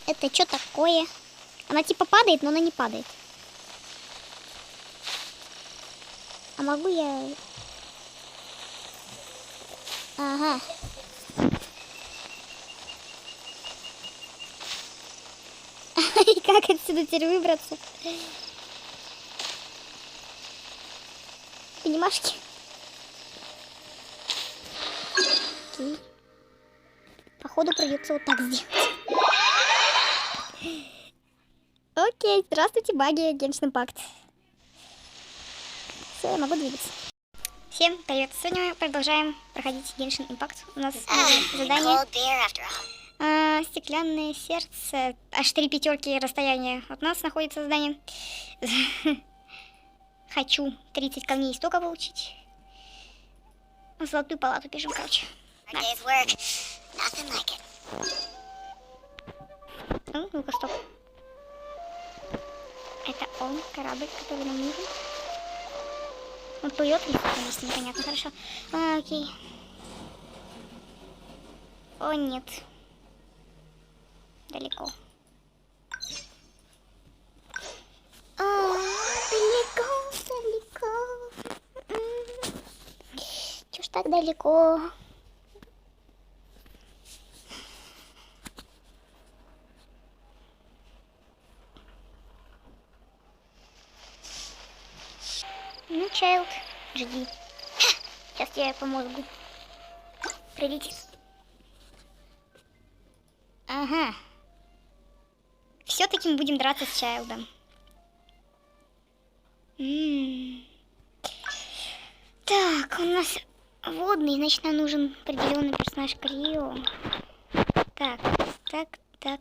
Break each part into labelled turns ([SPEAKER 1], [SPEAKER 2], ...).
[SPEAKER 1] Это что такое? Она типа падает, но она не падает. А могу я... Ага. И как отсюда теперь выбраться? Понимашки? Окей. Походу придется вот так сделать. Окей, здравствуйте, баги, Genshin Impact. Все, я могу двигаться. Всем привет! Сегодня мы продолжаем проходить Genshin Impact. У нас задание стеклянное сердце. Аж 3 пятерки расстояния от нас находится задание. Хочу 30 камней истока получить. В золотую палату бежим, короче. Да. Ну-ка, стоп. Это он, корабль, который нам нужен. Он плывет или что-то непонятно, хорошо. Окей. О, нет. Далеко. Далеко. Чё ж так далеко? Ну, Чайлд, жди. Сейчас я по мозгу прилетит. Ага. Все-таки мы будем драться с Чайлдом. Так, у нас водный, значит, нам нужен определенный персонаж Крио. Так, так, так.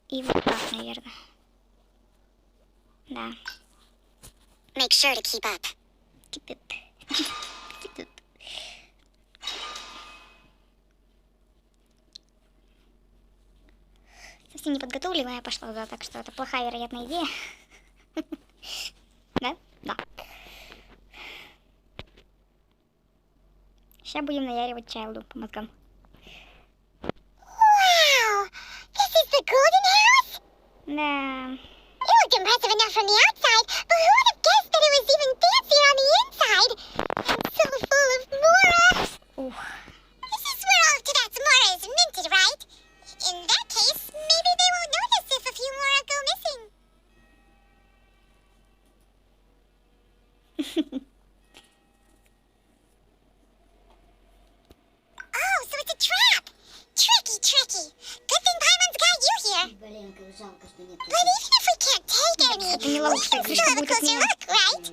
[SPEAKER 1] И вот так, наверное. Да.
[SPEAKER 2] Make sure to keep up.
[SPEAKER 1] Keep it. Keep it. Совсем неподготовленная пошла туда, так что это плохая, вероятная идея. Да? Да. Сейчас будем наяривать Чайлду по мозгам.
[SPEAKER 2] Wow! This is the golden house?
[SPEAKER 1] Да.
[SPEAKER 2] It looked impressive enough from the outside, but who would have guessed that it was even fancier on the inside? And so full of Mora.
[SPEAKER 1] Ух.
[SPEAKER 2] This is where all of Tadats Mora is minted, right? In that case, maybe they won't notice if a few Mora go missing. Oh, so it's a trap! Tricky, tricky. Good thing Paimon's got you here. But even if we can't take any,
[SPEAKER 1] Это не
[SPEAKER 2] we
[SPEAKER 1] ловушка,
[SPEAKER 2] can
[SPEAKER 1] крышка
[SPEAKER 2] still have a
[SPEAKER 1] будет от
[SPEAKER 2] closer
[SPEAKER 1] меня.
[SPEAKER 2] look, right?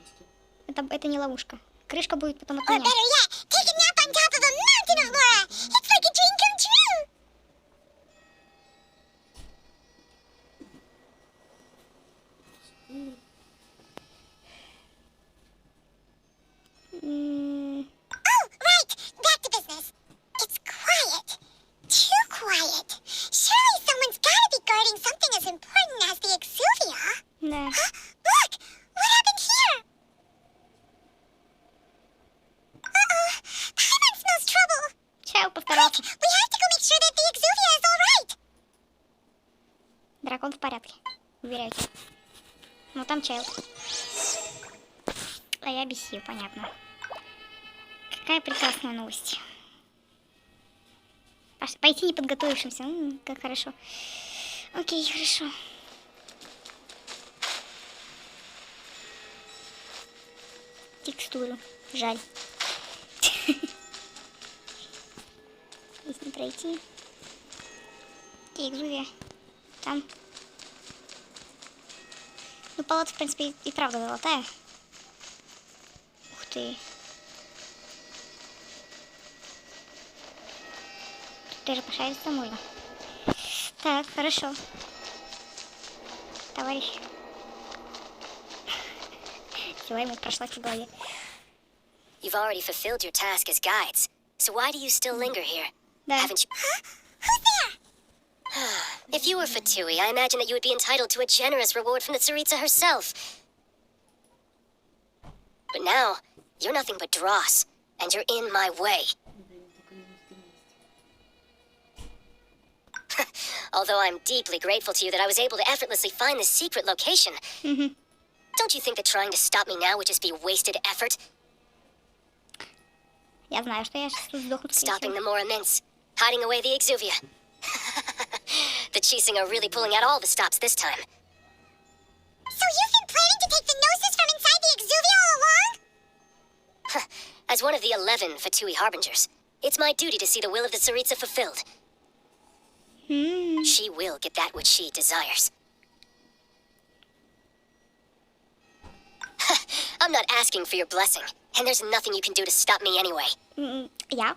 [SPEAKER 1] Это не ловушка. Крышка будет потом от
[SPEAKER 2] Or
[SPEAKER 1] меня.
[SPEAKER 2] better yet, take a nap on top of a mountain of Mora. It's like a dream come true. Oh, right. Back to business. It's quiet. Too quiet. Surely someone's gotta be guarding something as important as the Exuvia.
[SPEAKER 1] Да.
[SPEAKER 2] Huh? Look! What happened here? Uh-oh. Paimon smells trouble.
[SPEAKER 1] Чайл постарался.
[SPEAKER 2] We have to go make sure that the Exuvia is all right.
[SPEAKER 1] Дракон в порядке. Уверяю тебя. Ну там Чайлд. А я бесил, понятно. Какая прекрасная новость. Пойти не подготовившимся. Как хорошо. Окей, хорошо. Текстуру. Жаль. Здесь не пройти. Экзувия. Там. Ну, палата, в принципе, и правда золотая. Ух ты. Тут даже пошариться можно. Так, хорошо. Товарищ. Сила ему прошлась в голове.
[SPEAKER 3] You've already fulfilled your task as guides, so why do you still linger here?
[SPEAKER 1] Да.
[SPEAKER 3] Haven't you?
[SPEAKER 2] Huh? Who's there?
[SPEAKER 3] If you were Fatui, I imagine that you would be entitled to a generous reward from the Tsaritsa herself. But now, you're nothing but dross, and you're in my way. Although I'm deeply grateful to you that I was able to effortlessly find this secret location. Don't you think that trying to stop me now would just be wasted effort?
[SPEAKER 1] Я знаю, что я сейчас сдохну.
[SPEAKER 3] Stopping them more immense. Hiding away the exuvia. The Chising are really pulling out all the stops this time.
[SPEAKER 2] So you've been planning to take the gnosis from inside the exuvia all along?
[SPEAKER 3] As one of the 11 Fatui Harbingers, it's my duty to see the will of the Tsaritsa fulfilled. She will get that which she desires. I'm not asking for your blessing, and there's nothing you can do to stop me anyway.
[SPEAKER 1] Я?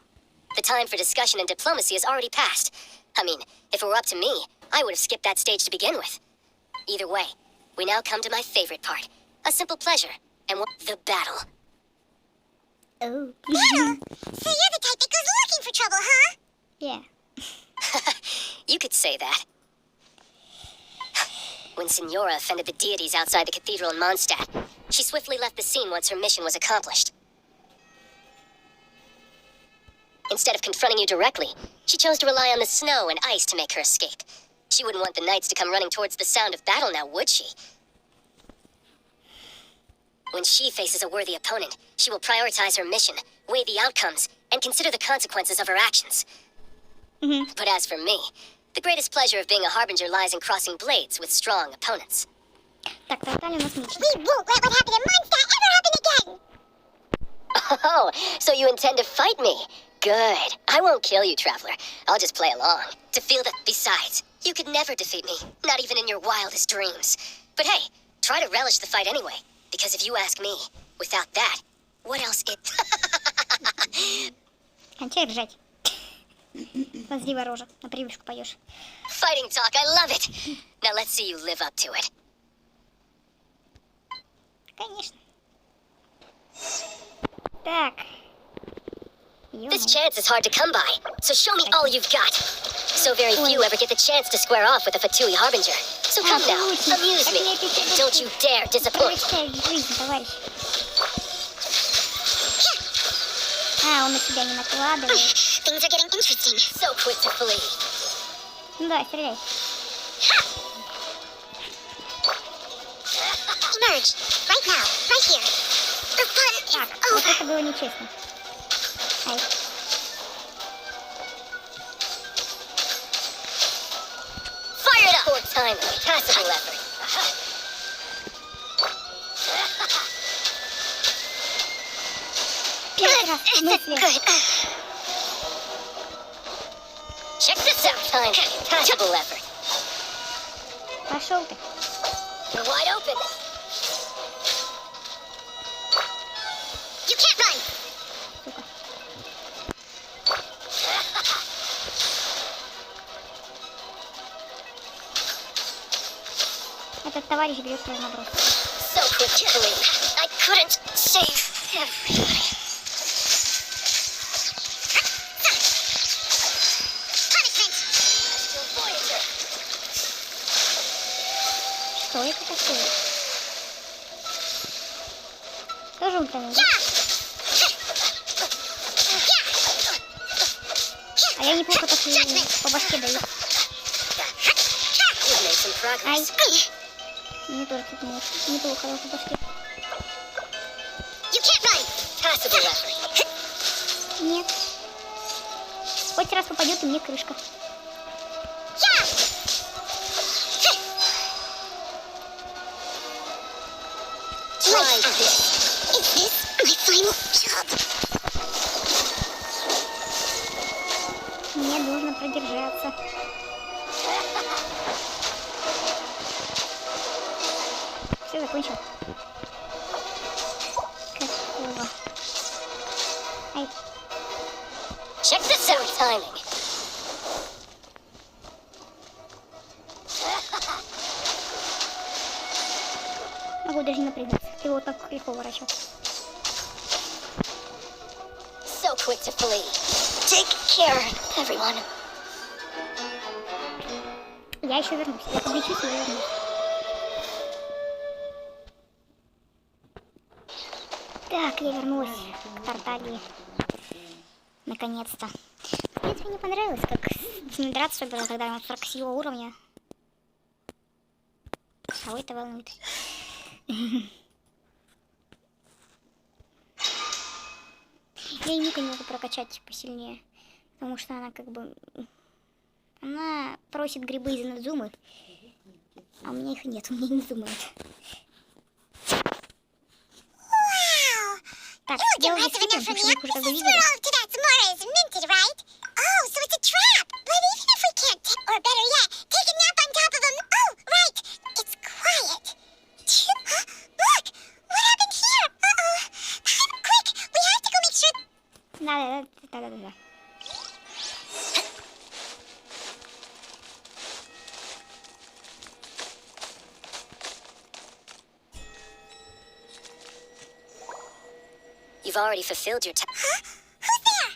[SPEAKER 3] The time for discussion and diplomacy has already passed. I mean, if it were up to me, I would have skipped that stage to begin with. Either way, we now come to my favorite part. A simple pleasure, and the battle.
[SPEAKER 1] Oh.
[SPEAKER 2] So you're the type that goes looking for trouble, huh?
[SPEAKER 1] Yeah.
[SPEAKER 3] You could say that. When Signora offended the deities outside the cathedral in Mondstadt, she swiftly left the scene once her mission was accomplished. Instead of confronting you directly, she chose to rely on the snow and ice to make her escape. She wouldn't want the knights to come running towards the sound of battle now, would she? When she faces a worthy opponent, she will prioritize her mission, weigh the outcomes, and consider the consequences of her actions. But as for me, the greatest pleasure of being a harbinger lies in crossing blades with strong opponents.
[SPEAKER 1] Так, Наталья у нас меч.
[SPEAKER 2] We won't let what happened in Mondstadt ever happen again!
[SPEAKER 3] Oh, so you intend to fight me? Good. I won't kill you, Traveler. I'll just play along. To feel that, besides, you could never defeat me, not even in your wildest dreams. But hey, try to relish the fight anyway. Because if you ask me, without that, what else
[SPEAKER 1] Кончай ржать. Позрива рожа. На привычку поешь.
[SPEAKER 3] Fighting talk, I love it. Now let's see you live up to it.
[SPEAKER 1] Конечно. Так.
[SPEAKER 3] This chance is hard to come by, so show me all you've got. So very few ever get the chance to square off with a Fatui Harbinger. So come now, amuse me, and don't you dare disappoint.
[SPEAKER 1] Жизнь, товарищ. Он на себя не накладывает.
[SPEAKER 2] Things are getting interesting.
[SPEAKER 3] So quick to flee.
[SPEAKER 1] Ну да, стреляй.
[SPEAKER 2] Emerge. Right now. Right here. The fun
[SPEAKER 1] Так,
[SPEAKER 2] is
[SPEAKER 1] вот
[SPEAKER 2] over.
[SPEAKER 1] это было нечестно. Ай.
[SPEAKER 3] Fire it up! Poor timing, passable effort.
[SPEAKER 1] Первый раз в смысле.
[SPEAKER 2] Good.
[SPEAKER 3] Check this out, timing, passable effort.
[SPEAKER 1] Пошел ты.
[SPEAKER 3] You're wide open.
[SPEAKER 2] You can't run.
[SPEAKER 1] Сука. Этот товарищ бьет свой наброс.
[SPEAKER 3] So quick to flee. I couldn't save everybody.
[SPEAKER 2] Punishment.
[SPEAKER 1] Что это такое? Тоже ультраный. А я неплохо так по башке даю.
[SPEAKER 3] You've made some progress.
[SPEAKER 1] Мне тоже тут неплохо дал по башке.
[SPEAKER 2] You can't run.
[SPEAKER 3] Passable effort.
[SPEAKER 1] Нет. Хоть раз попадет, и мне крышка.
[SPEAKER 3] Try this.
[SPEAKER 2] Is this my final job?
[SPEAKER 1] Мне нужно продержаться. Все, закончил. Какого? Ай,
[SPEAKER 3] Check this out, timing.
[SPEAKER 1] могу даже не напрягаться. Ты его так легко ворачивал.
[SPEAKER 3] So quick to flee. Take care, everyone.
[SPEAKER 1] Я еще вернусь. Я подлечусь и вернусь. Так, я вернулась к Тарталье. Наконец-то. В принципе, мне понравилось, как С ним драться было, когда он 47 уровня. Кого это волнует? Я и Ника не могу прокачать посильнее. Потому что она как бы... Она просит грибы из Инадзумы. А у меня их нет, у меня Инадзума нет.
[SPEAKER 2] Wow!
[SPEAKER 1] Так,
[SPEAKER 2] You look
[SPEAKER 1] я уже
[SPEAKER 2] impressive
[SPEAKER 1] скину,
[SPEAKER 2] enough for
[SPEAKER 1] потому
[SPEAKER 2] me.
[SPEAKER 1] что мы их уже как бы
[SPEAKER 2] This
[SPEAKER 1] видели.
[SPEAKER 2] roll to that Zamora is minted, right? Oh, so it's a trap. But even if we can't, or better yet, take a nap on top of him. Oh, right. It's quiet. Look! What happened here? Uh-oh. Quick! We have to go make sure...
[SPEAKER 1] Да.
[SPEAKER 3] You've already fulfilled your
[SPEAKER 2] Huh? Who's there?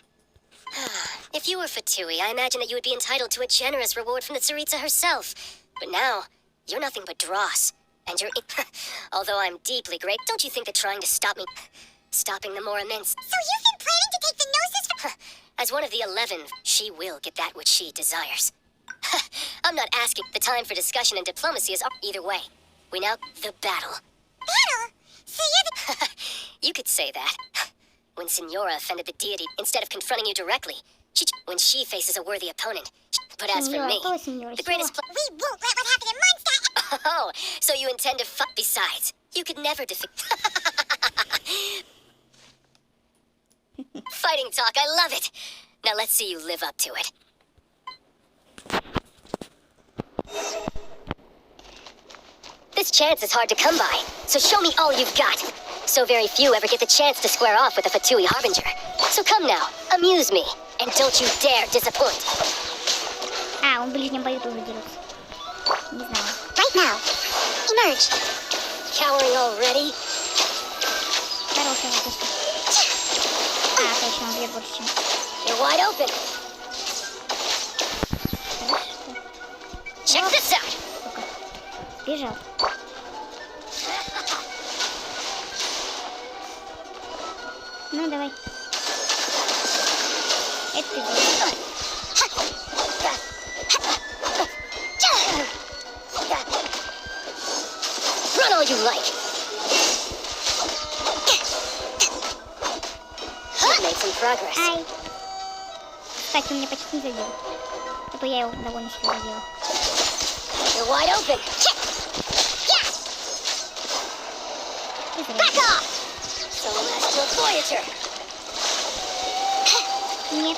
[SPEAKER 3] If you were Fatui, I imagine that you would be entitled to a generous reward from the Tsaritsa herself. But now, you're nothing but dross. And you're... Although I'm deeply grateful, don't you think that trying to stop me... Stopping the more immense...
[SPEAKER 2] So you've been planning to take the noses from...
[SPEAKER 3] As one of the 11, she will get that which she desires. I'm not asking. The time for discussion and diplomacy is up either way. We now... The battle.
[SPEAKER 2] Battle? So you're the...
[SPEAKER 3] You could say that. When Signora offended the deity, instead of confronting you directly, when she faces a worthy opponent. But as for me, the greatest...
[SPEAKER 2] We won't let what happened in Mondstadt...
[SPEAKER 3] Oh, so you intend to fuck? Besides, you could never defeat... Fighting talk, I love it. Now let's see you live up to it. This chance is hard to come by, so show me all you've got. So very few ever get the chance to square off with a Fatui Harbinger. So come now, amuse me, and don't you dare disappoint.
[SPEAKER 1] А, он в ближнем бою тоже дерется. Не знаю.
[SPEAKER 2] Right now. Emerge.
[SPEAKER 3] Cowering already?
[SPEAKER 1] Хорошая мотыжка. А, точно, он бьет больше, чем...
[SPEAKER 3] You're wide open. Check this out.
[SPEAKER 1] Сука. Бежал. Ну, давай. Это ты делаешь.
[SPEAKER 3] Run all you like. You've made some progress.
[SPEAKER 1] Ай. Кстати, он меня почти не задел. А то я его довольно сильно задела.
[SPEAKER 3] You're wide open.
[SPEAKER 1] И зря.
[SPEAKER 3] Back off. Celestial Voyager.
[SPEAKER 1] Нет.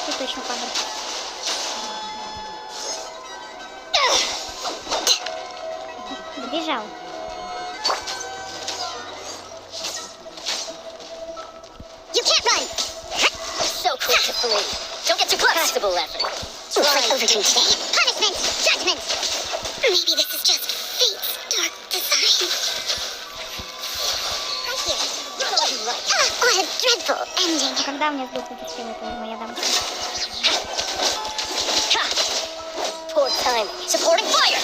[SPEAKER 1] Ты точно падал. Сбежал.
[SPEAKER 2] You can't run.
[SPEAKER 3] So quick to flee. Don't get too close. Passable effort.
[SPEAKER 2] Right over to today. Punishment. Judgment. Maybe this is just fate's dark design. Right here.
[SPEAKER 3] Run all you like.
[SPEAKER 2] What a dreadful ending.
[SPEAKER 1] Когда у меня сдохнет система, это моя дамочка.
[SPEAKER 3] Ha! Poor time. Supporting fire.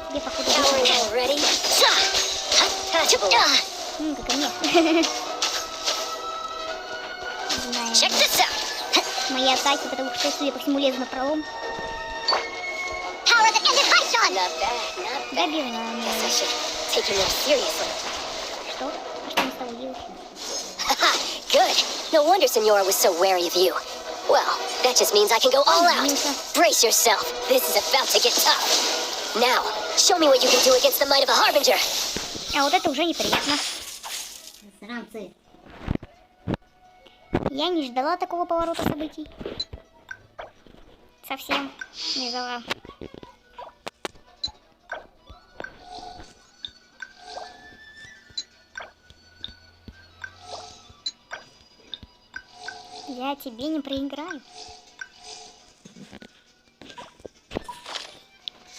[SPEAKER 1] Тебе, походу,
[SPEAKER 3] Cowering
[SPEAKER 1] вышло.
[SPEAKER 3] already. Passable.
[SPEAKER 1] Как и мне. Не
[SPEAKER 3] Check
[SPEAKER 1] знаю.
[SPEAKER 3] this out.
[SPEAKER 1] Мои атаки, потому что я, судя по всему, лезу на пролом.
[SPEAKER 2] Power that ended Python.
[SPEAKER 3] Not bad, not bad.
[SPEAKER 1] Добил
[SPEAKER 3] Guess I
[SPEAKER 1] на...
[SPEAKER 3] should take him more seriously.
[SPEAKER 1] Что? А что мы с тобой делаем?
[SPEAKER 3] Haha, good. No wonder Signora was so wary of you. Well, that just means I can go all out. Brace yourself. This is about to get tough. Now, show me what you can do against the might of a Harbinger.
[SPEAKER 1] А вот это уже неприятно. Я не ждала такого поворота событий. Совсем не ждала. Я тебе не проиграю.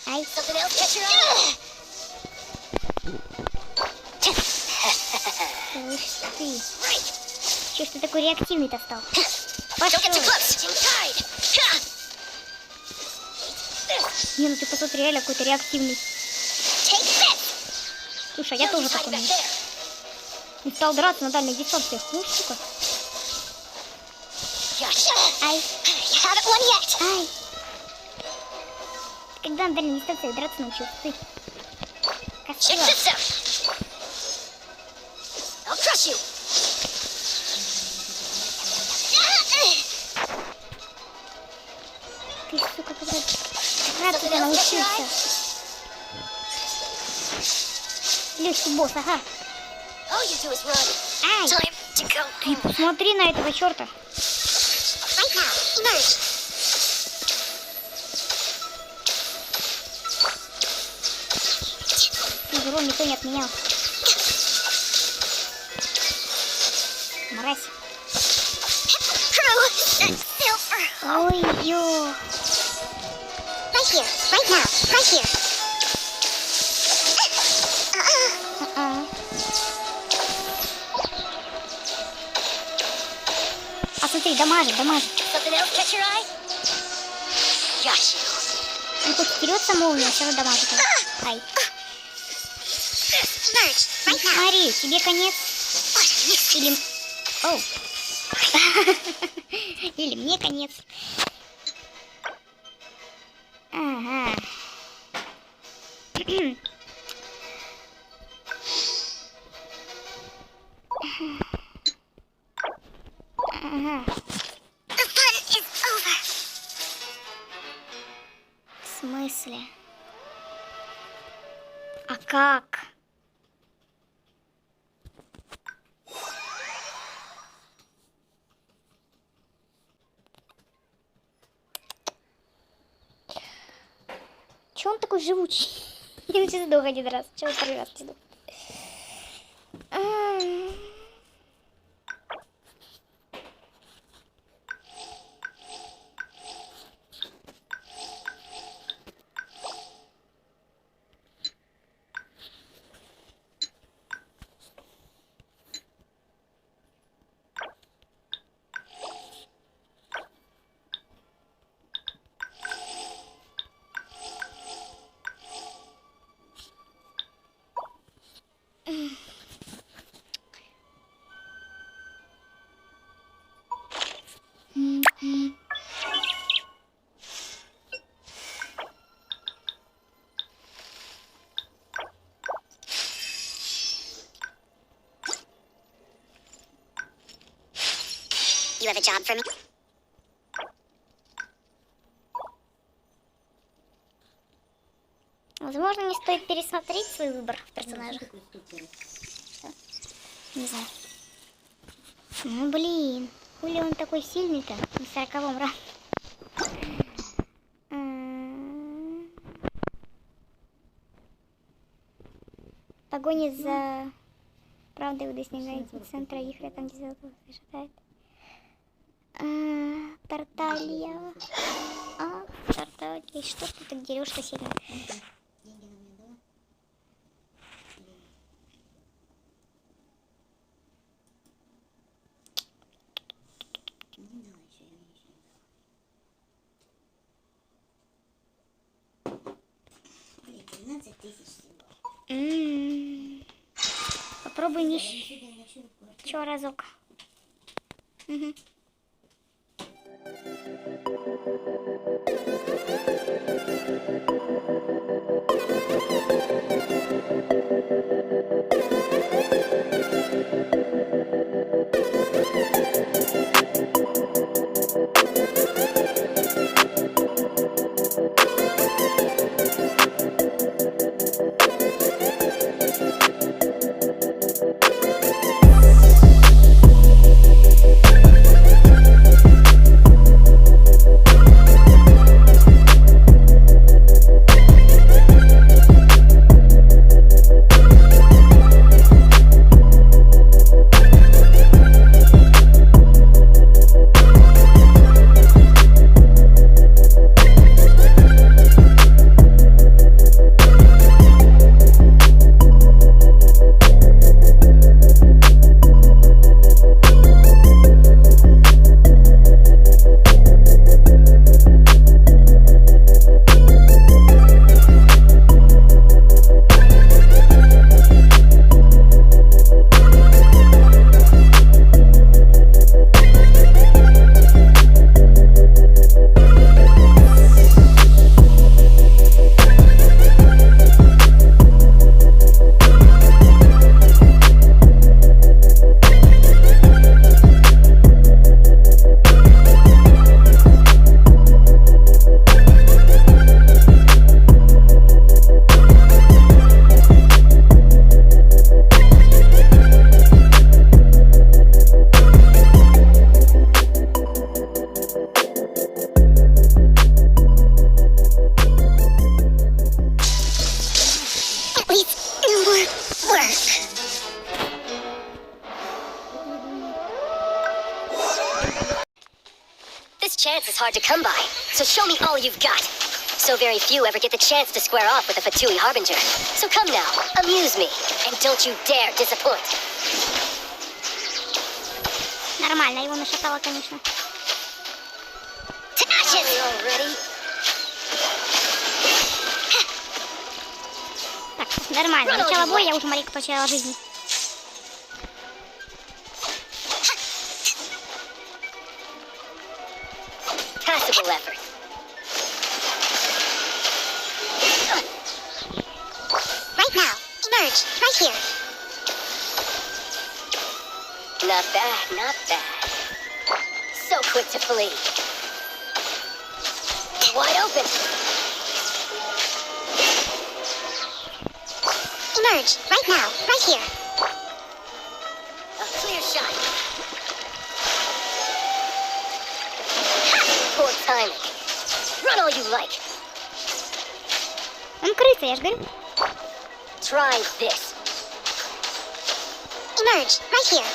[SPEAKER 1] Ай.
[SPEAKER 3] Something else catch your eye?
[SPEAKER 1] Слышь ты. Чё ж ты такой реактивный-то стал?
[SPEAKER 3] Don't get too
[SPEAKER 1] Пошёл.
[SPEAKER 3] close.
[SPEAKER 1] Не, ну ты посмотри, реально какой-то реактивный.
[SPEAKER 3] Take this.
[SPEAKER 1] Слушай, а я тоже
[SPEAKER 3] Hide
[SPEAKER 1] такой.
[SPEAKER 3] back there.
[SPEAKER 1] Не стал драться на дальних дистанциях. Ну, сука. Ай.
[SPEAKER 2] You haven't won yet.
[SPEAKER 1] Ай. Когда на дальней дистанции драться научился ты?
[SPEAKER 3] Check
[SPEAKER 1] Костлёв.
[SPEAKER 3] this out. I'll crush you.
[SPEAKER 1] Ты, сука, когда драться научился. Легкий босс, ага.
[SPEAKER 3] All you do is run.
[SPEAKER 1] Ай.
[SPEAKER 3] Time to go.
[SPEAKER 1] Ты посмотри на этого черта.
[SPEAKER 2] Right now, emerge.
[SPEAKER 1] Урон никто не отменял. Мразь.
[SPEAKER 2] Crew, silver.
[SPEAKER 1] Ой-ё.
[SPEAKER 2] Right here, right now, right here.
[SPEAKER 1] А-а. А смотри, дамажит.
[SPEAKER 3] Something else catch your eye? Got you.
[SPEAKER 1] Он хоть вперед молнию, все равно дамажит. Ай.
[SPEAKER 2] Emerge, right now.
[SPEAKER 1] Смотри, тебе конец. Или... Оу. Или мне конец. Ага. Ага.
[SPEAKER 2] The fun is over.
[SPEAKER 1] В смысле? А как? Чё он такой живучий? Я на тебя сдох один раз. Чего второй раз сдох?
[SPEAKER 2] You have a job for me?
[SPEAKER 1] Возможно, не стоит пересмотреть свой выбор в персонажах. Не знаю. Ну блин, хули он такой сильный-то на 40-м раунде. Погоня за правдой достигает центра Ихря, там где золото шатает. Тарталья. Тарталья. Что ты так дерешь-то сильно? Попробуй еще разок. Угу.
[SPEAKER 3] This chance is hard to come by, so show me all you've got. So very few ever get the chance to square off with a Fatui Harbinger. So come now, amuse me, and don't you dare disappoint.
[SPEAKER 1] Нормально, его нашатало, конечно. Так, нормально. Начало боя, я уже маленько потеряла жизнь.
[SPEAKER 3] Passable effort.
[SPEAKER 2] Right now. Emerge. Right here.
[SPEAKER 3] Not bad, not bad. So quick to flee. Wide open.
[SPEAKER 2] Emerge. Right now. Right here.
[SPEAKER 3] A clear shot. Poor timing. Run all you like.
[SPEAKER 1] Он крыса, я же говорю.
[SPEAKER 3] Try this.
[SPEAKER 2] Emerge. Right here.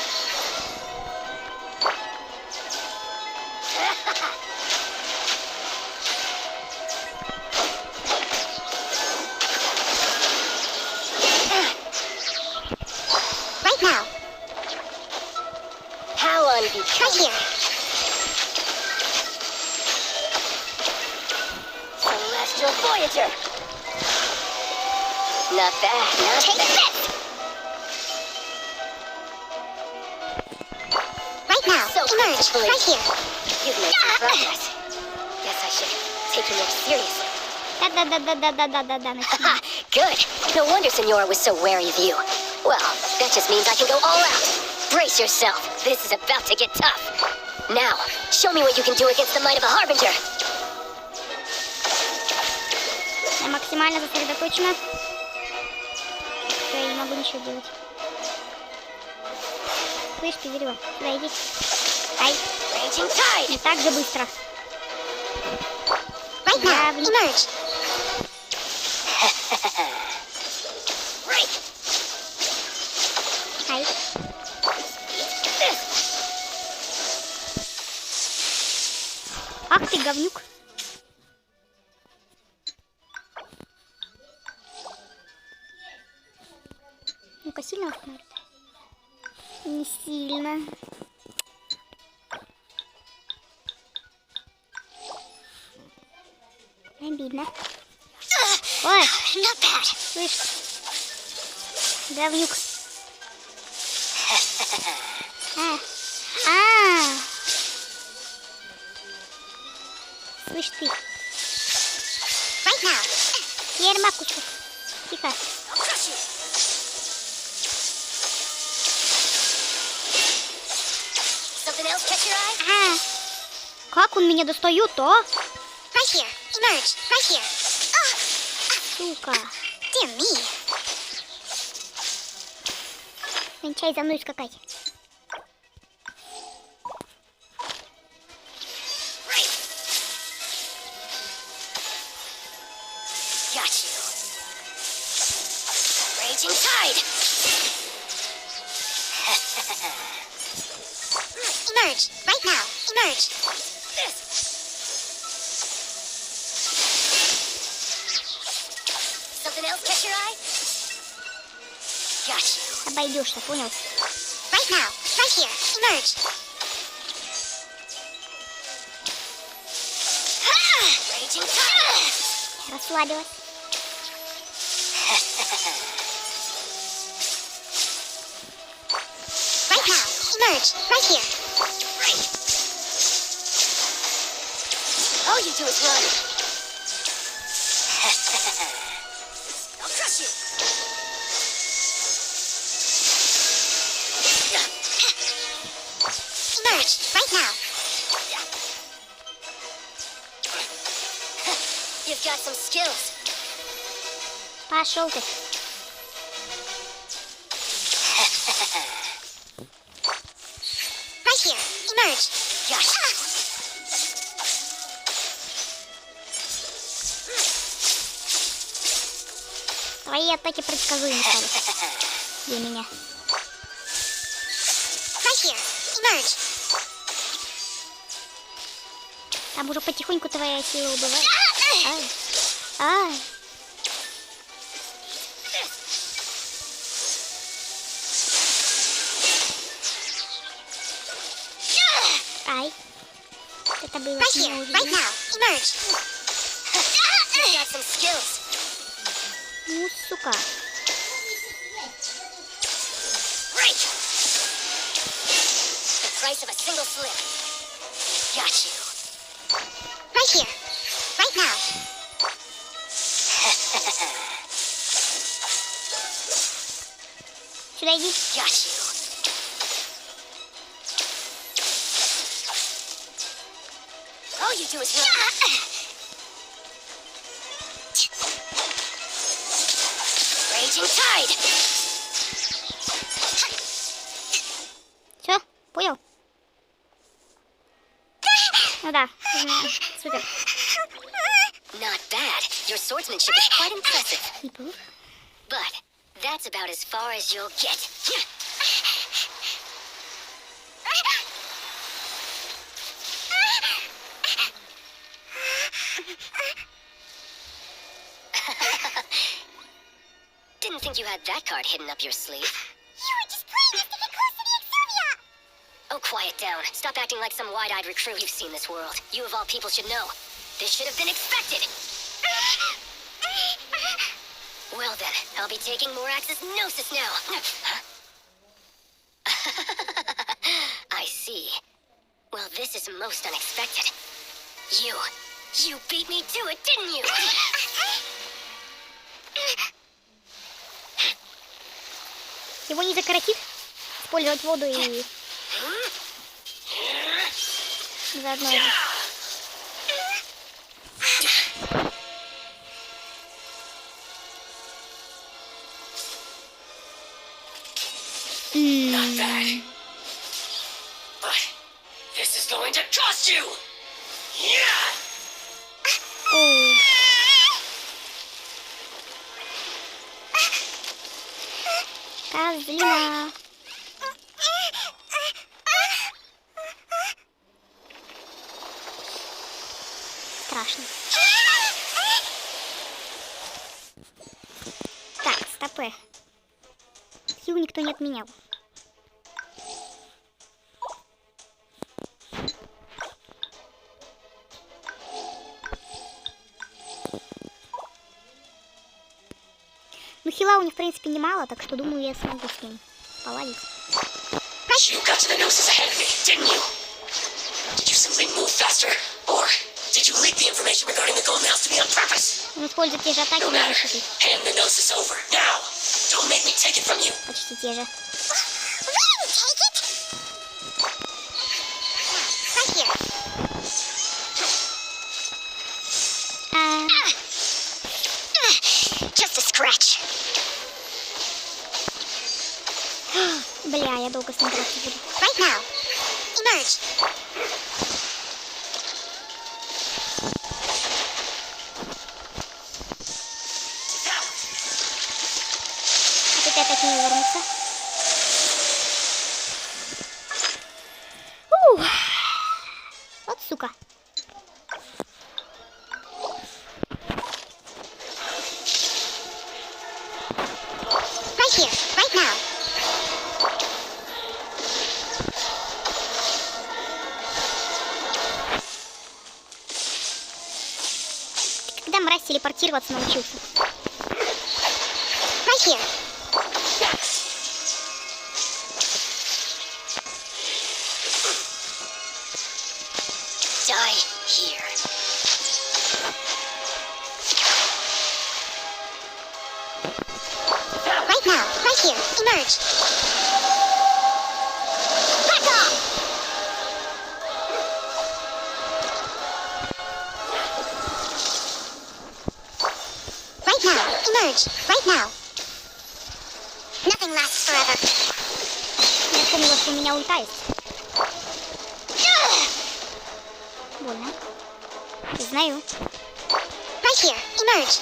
[SPEAKER 2] Right now.
[SPEAKER 3] How unbecoming.
[SPEAKER 2] Right here.
[SPEAKER 3] Celestial Voyager. Not bad, not
[SPEAKER 2] Take
[SPEAKER 3] bad.
[SPEAKER 2] this. Right now.
[SPEAKER 3] So
[SPEAKER 2] Emerge.
[SPEAKER 3] quickly.
[SPEAKER 2] Right here.
[SPEAKER 3] You've made some progress. Guess I should take you more seriously.
[SPEAKER 1] Да-да-да-да-да-да-да-да.
[SPEAKER 3] Haha, good. No wonder Senora was so wary of you. Well, that just means I can go all out. Brace yourself. This is about to get tough. Now, show me what you can do against the might of a Harbinger.
[SPEAKER 1] Я максимально сосредоточена. Я не могу ничего делать. Слышь, пизрева, сюда иди. Ай,
[SPEAKER 3] Raging Tide.
[SPEAKER 1] не так же быстро.
[SPEAKER 2] Right now.
[SPEAKER 1] Yeah,
[SPEAKER 2] Emerge.
[SPEAKER 3] Break.
[SPEAKER 1] Ай. Ах ты говнюк. Ну-ка, сильно остановит? Не сильно. Обидно. Ой,
[SPEAKER 2] Not bad.
[SPEAKER 1] слышь, говнюк. Слышь ты,
[SPEAKER 2] Right now.
[SPEAKER 1] ермакучка. Тихо.
[SPEAKER 3] I'll crush you. Something else catch your eye?
[SPEAKER 1] Как он меня достает, а?
[SPEAKER 2] Right here. Emerge. Right here.
[SPEAKER 1] Сука.
[SPEAKER 2] Dear me.
[SPEAKER 1] Кончай за мной скакать.
[SPEAKER 3] Right. Got you. Raging Tide.
[SPEAKER 2] Emerge. Right now. Emerge.
[SPEAKER 3] This. Something else catch your eye? Got you.
[SPEAKER 1] Обойдешься, понял?
[SPEAKER 2] Right now. Right here. Emerge.
[SPEAKER 3] Raging Tide.
[SPEAKER 1] Расслабилась.
[SPEAKER 2] Right now. Emerge. Right here.
[SPEAKER 3] Right. All you do is run. I'll crush you.
[SPEAKER 2] Emerge. Right now.
[SPEAKER 3] You've got some skills.
[SPEAKER 1] Пошел ты.
[SPEAKER 2] Right here. Emerge.
[SPEAKER 3] Gotcha.
[SPEAKER 1] Твои атаки предсказуемы стали для меня.
[SPEAKER 2] Right here. Emerge.
[SPEAKER 1] Там уже потихоньку твоя сила убывает. Ай. Ай. Ай. Это было
[SPEAKER 2] Right here, right now. Emerge.
[SPEAKER 3] You've got some skills.
[SPEAKER 1] Ну, сука.
[SPEAKER 3] Right. The price of a single slip. Got you.
[SPEAKER 2] Right here, right now.
[SPEAKER 1] Сюда иди.
[SPEAKER 3] Got you. All you do is run. Raging tide.
[SPEAKER 1] Все, понял? Ну да, супер.
[SPEAKER 3] Not bad. Your swordsmanship is quite impressive.
[SPEAKER 1] Неплохо.
[SPEAKER 3] But that's about as far as you'll get. Didn't think you had that card hidden up your sleeve.
[SPEAKER 2] You were just playing us to get close to the Exuvia!
[SPEAKER 3] Oh, quiet down. Stop acting like some wide-eyed recruit. You've seen this world. You of all people should know. This should have been expected. Well then, I'll be taking Morax's gnosis now. Huh? I see. Well, this is most unexpected. You beat me to it, didn't you?
[SPEAKER 1] Его не закоротит использовать воду и заодно это.
[SPEAKER 3] Not bad. But this is going to cost you! Yeah!
[SPEAKER 1] Оу. Козлина. Страшно. Так, стопы. Сил никто не отменял. Ну, хила у них, в принципе, немало, так что, думаю, я смогу с ним поладить.
[SPEAKER 4] You got to the gnosis ahead of me, didn't you? Did you simply move faster? Or did you leak the information regarding the gold mouse to me on purpose?
[SPEAKER 1] Он использует те же атаки
[SPEAKER 4] No
[SPEAKER 1] на
[SPEAKER 4] matter.
[SPEAKER 1] защиту.
[SPEAKER 4] Hand the gnosis over, now! Don't make me take it from you!
[SPEAKER 1] Почти те же.
[SPEAKER 2] We didn't take it! Right here. Just a scratch.
[SPEAKER 1] Бля, я долго с ним драться буду.
[SPEAKER 2] Right now. Emerge.
[SPEAKER 1] Вот это опять не вернется. Вот сука.
[SPEAKER 2] Right here. Right now.
[SPEAKER 1] Когда мразь телепортироваться научился?
[SPEAKER 2] Right here.
[SPEAKER 3] Die here.
[SPEAKER 2] Right now. Right here. Emerge. Back off! Right now. Emerge. Right now. Nothing lasts forever.
[SPEAKER 1] Я вспомнила, что у меня ульта есть. Больно. Знаю.
[SPEAKER 2] Right here. Emerge.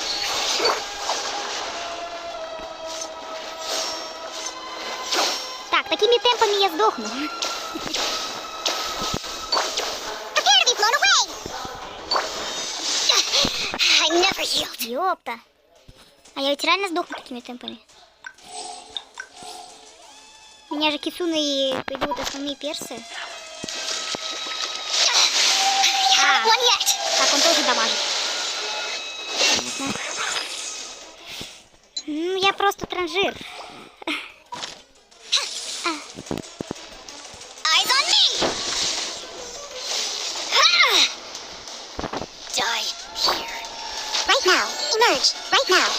[SPEAKER 1] Так, такими темпами я сдохну.
[SPEAKER 2] Prepare to be blown away!
[SPEAKER 3] yield.
[SPEAKER 1] Ёпта. А я ведь реально сдохну такими темпами. Меня же Кицуна и придут основные персы.
[SPEAKER 3] Haven't won yet.
[SPEAKER 1] Так, он тоже дамажит. Понятно. Ну, я просто транжир.
[SPEAKER 3] Eyes on me. Ah! Die here.
[SPEAKER 2] Right now. Emerge. Right now.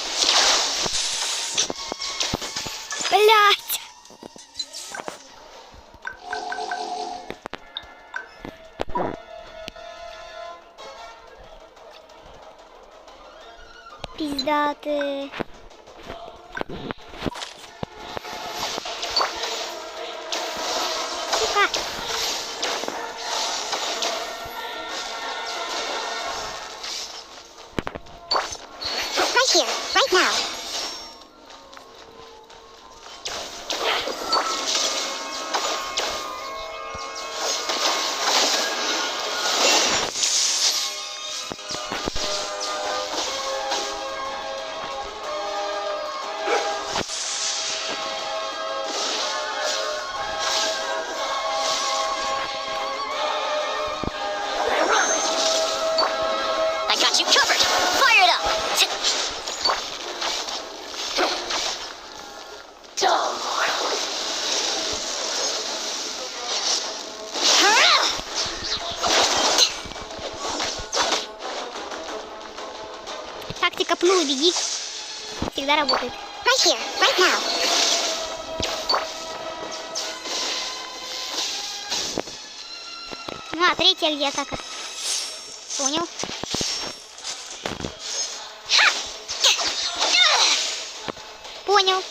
[SPEAKER 1] Блять! Пиздаты. Сука.
[SPEAKER 2] Right here. Right now.
[SPEAKER 3] I got you covered. Fire it up. Dumb.
[SPEAKER 1] Тактика пнул и беги. Всегда работает.
[SPEAKER 2] Right here. Right now.
[SPEAKER 1] А, третья где атака? Понял. Понял.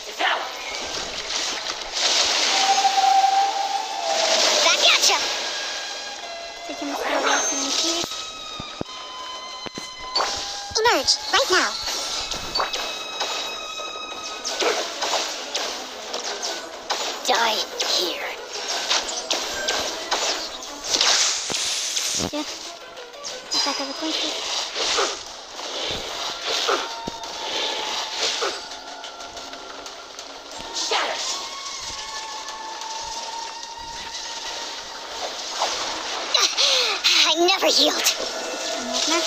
[SPEAKER 3] Back at ya.
[SPEAKER 1] С этим справляться научились.
[SPEAKER 2] Emerge. Right now.
[SPEAKER 3] Die here.
[SPEAKER 1] Все. Атака закончилась.
[SPEAKER 3] I never yield.
[SPEAKER 1] Понятно.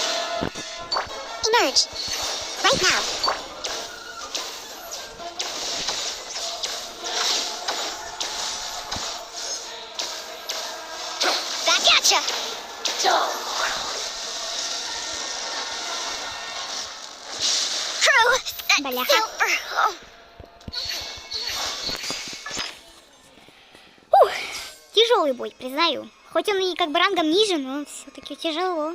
[SPEAKER 2] Emerge. Right now.
[SPEAKER 3] Back at ya. Crew.
[SPEAKER 1] Бляха.
[SPEAKER 3] Silver.
[SPEAKER 1] Тяжелый бой, признаю. Хоть он и как бы рангом ниже, но все-таки тяжело.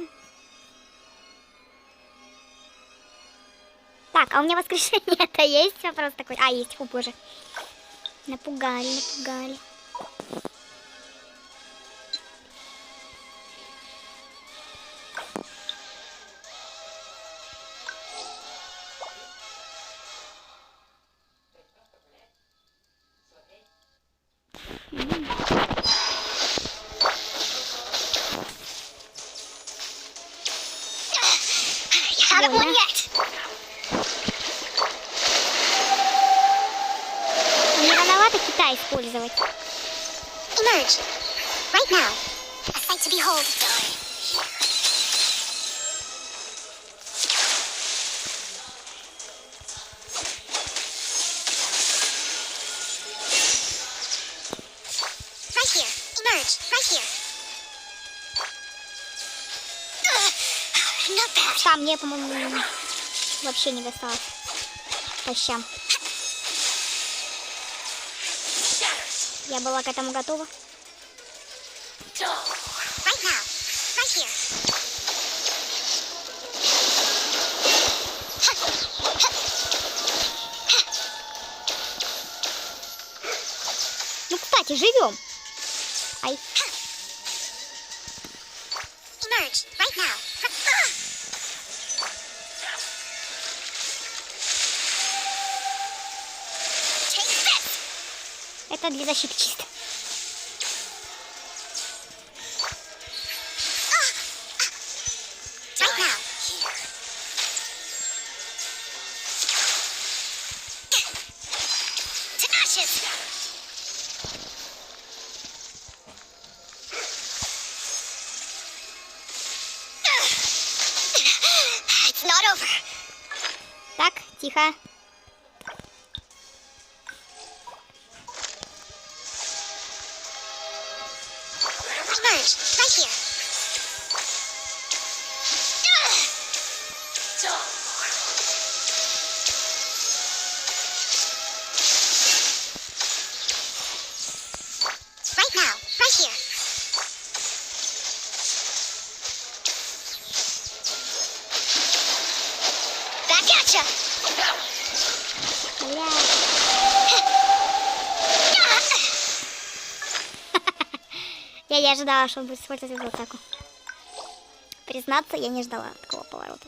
[SPEAKER 1] Так, а у меня воскрешение-то есть? Вопрос такой. А, есть, о боже. Напугали, напугали.
[SPEAKER 3] Haven't won
[SPEAKER 1] Больно.
[SPEAKER 3] yet.
[SPEAKER 1] Не рановато Китай использовать.
[SPEAKER 2] Emerge. Right now. A sight to behold. Right here. Emerge. Right here.
[SPEAKER 3] Not bad.
[SPEAKER 1] Там мне, по-моему, вообще не досталось. По щам. Я была к этому готова.
[SPEAKER 2] Right now. Right here.
[SPEAKER 1] Ну, кстати, живем. Ай.
[SPEAKER 2] Emerge. Right now.
[SPEAKER 3] Take this.
[SPEAKER 1] Это для защиты чисто.
[SPEAKER 2] Right now. It's not over.
[SPEAKER 1] Так, тихо.
[SPEAKER 2] Emerge, right here. Right now, right here. Back at ya.
[SPEAKER 1] Бля. Я не ожидала, что он будет использовать эту атаку. Признаться, я не ждала такого поворота.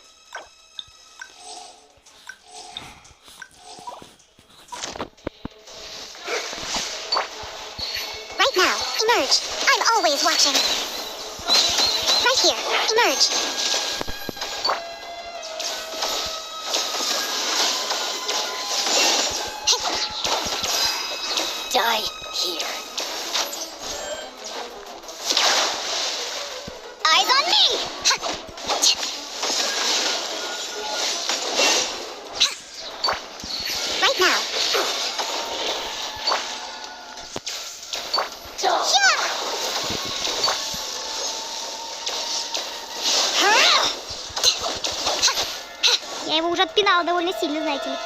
[SPEAKER 2] Right now, emerge. I'm always watching. Right here, emerge.
[SPEAKER 3] Die here.
[SPEAKER 2] Eyes on me! Right now.
[SPEAKER 1] Я его уже отпинала довольно сильно, знаете ли.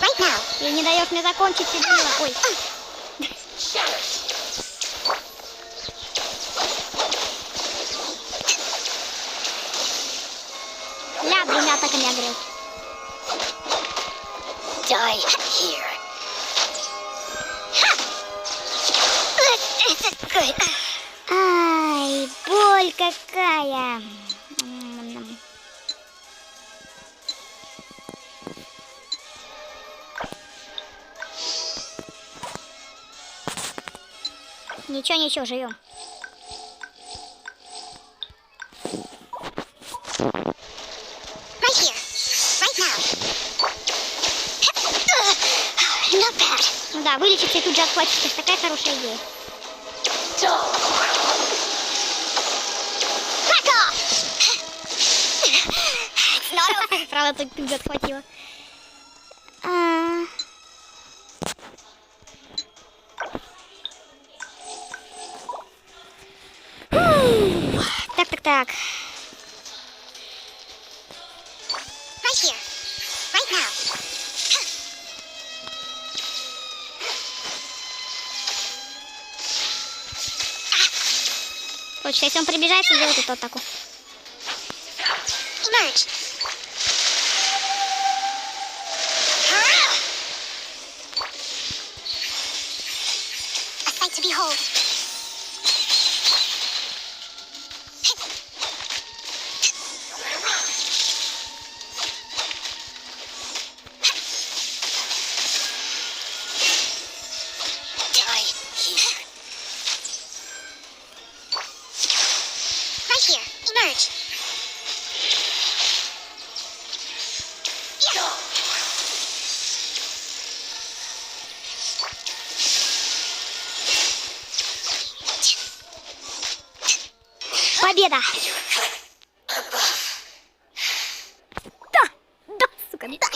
[SPEAKER 2] Right now.
[SPEAKER 1] Ты не даешь мне закончить все дело. Ой. Ля, двумя атаками огрел.
[SPEAKER 3] Die here.
[SPEAKER 2] Good.
[SPEAKER 1] Ай, боль какая. Ничего, ничего, живем.
[SPEAKER 2] Right here. Right now. Not bad.
[SPEAKER 1] Ну да, вылечиться и тут же отхватить, это такая хорошая идея.
[SPEAKER 2] Back off! It's not over.
[SPEAKER 1] Правда, тут же отхватила. Так.
[SPEAKER 2] Right here. Right now.
[SPEAKER 1] Точно, если он приближается, делает эту атаку.
[SPEAKER 2] Emerge. A sight to behold.
[SPEAKER 3] Die here.
[SPEAKER 2] Right here. Emerge.
[SPEAKER 1] Победа! Да, сука, да.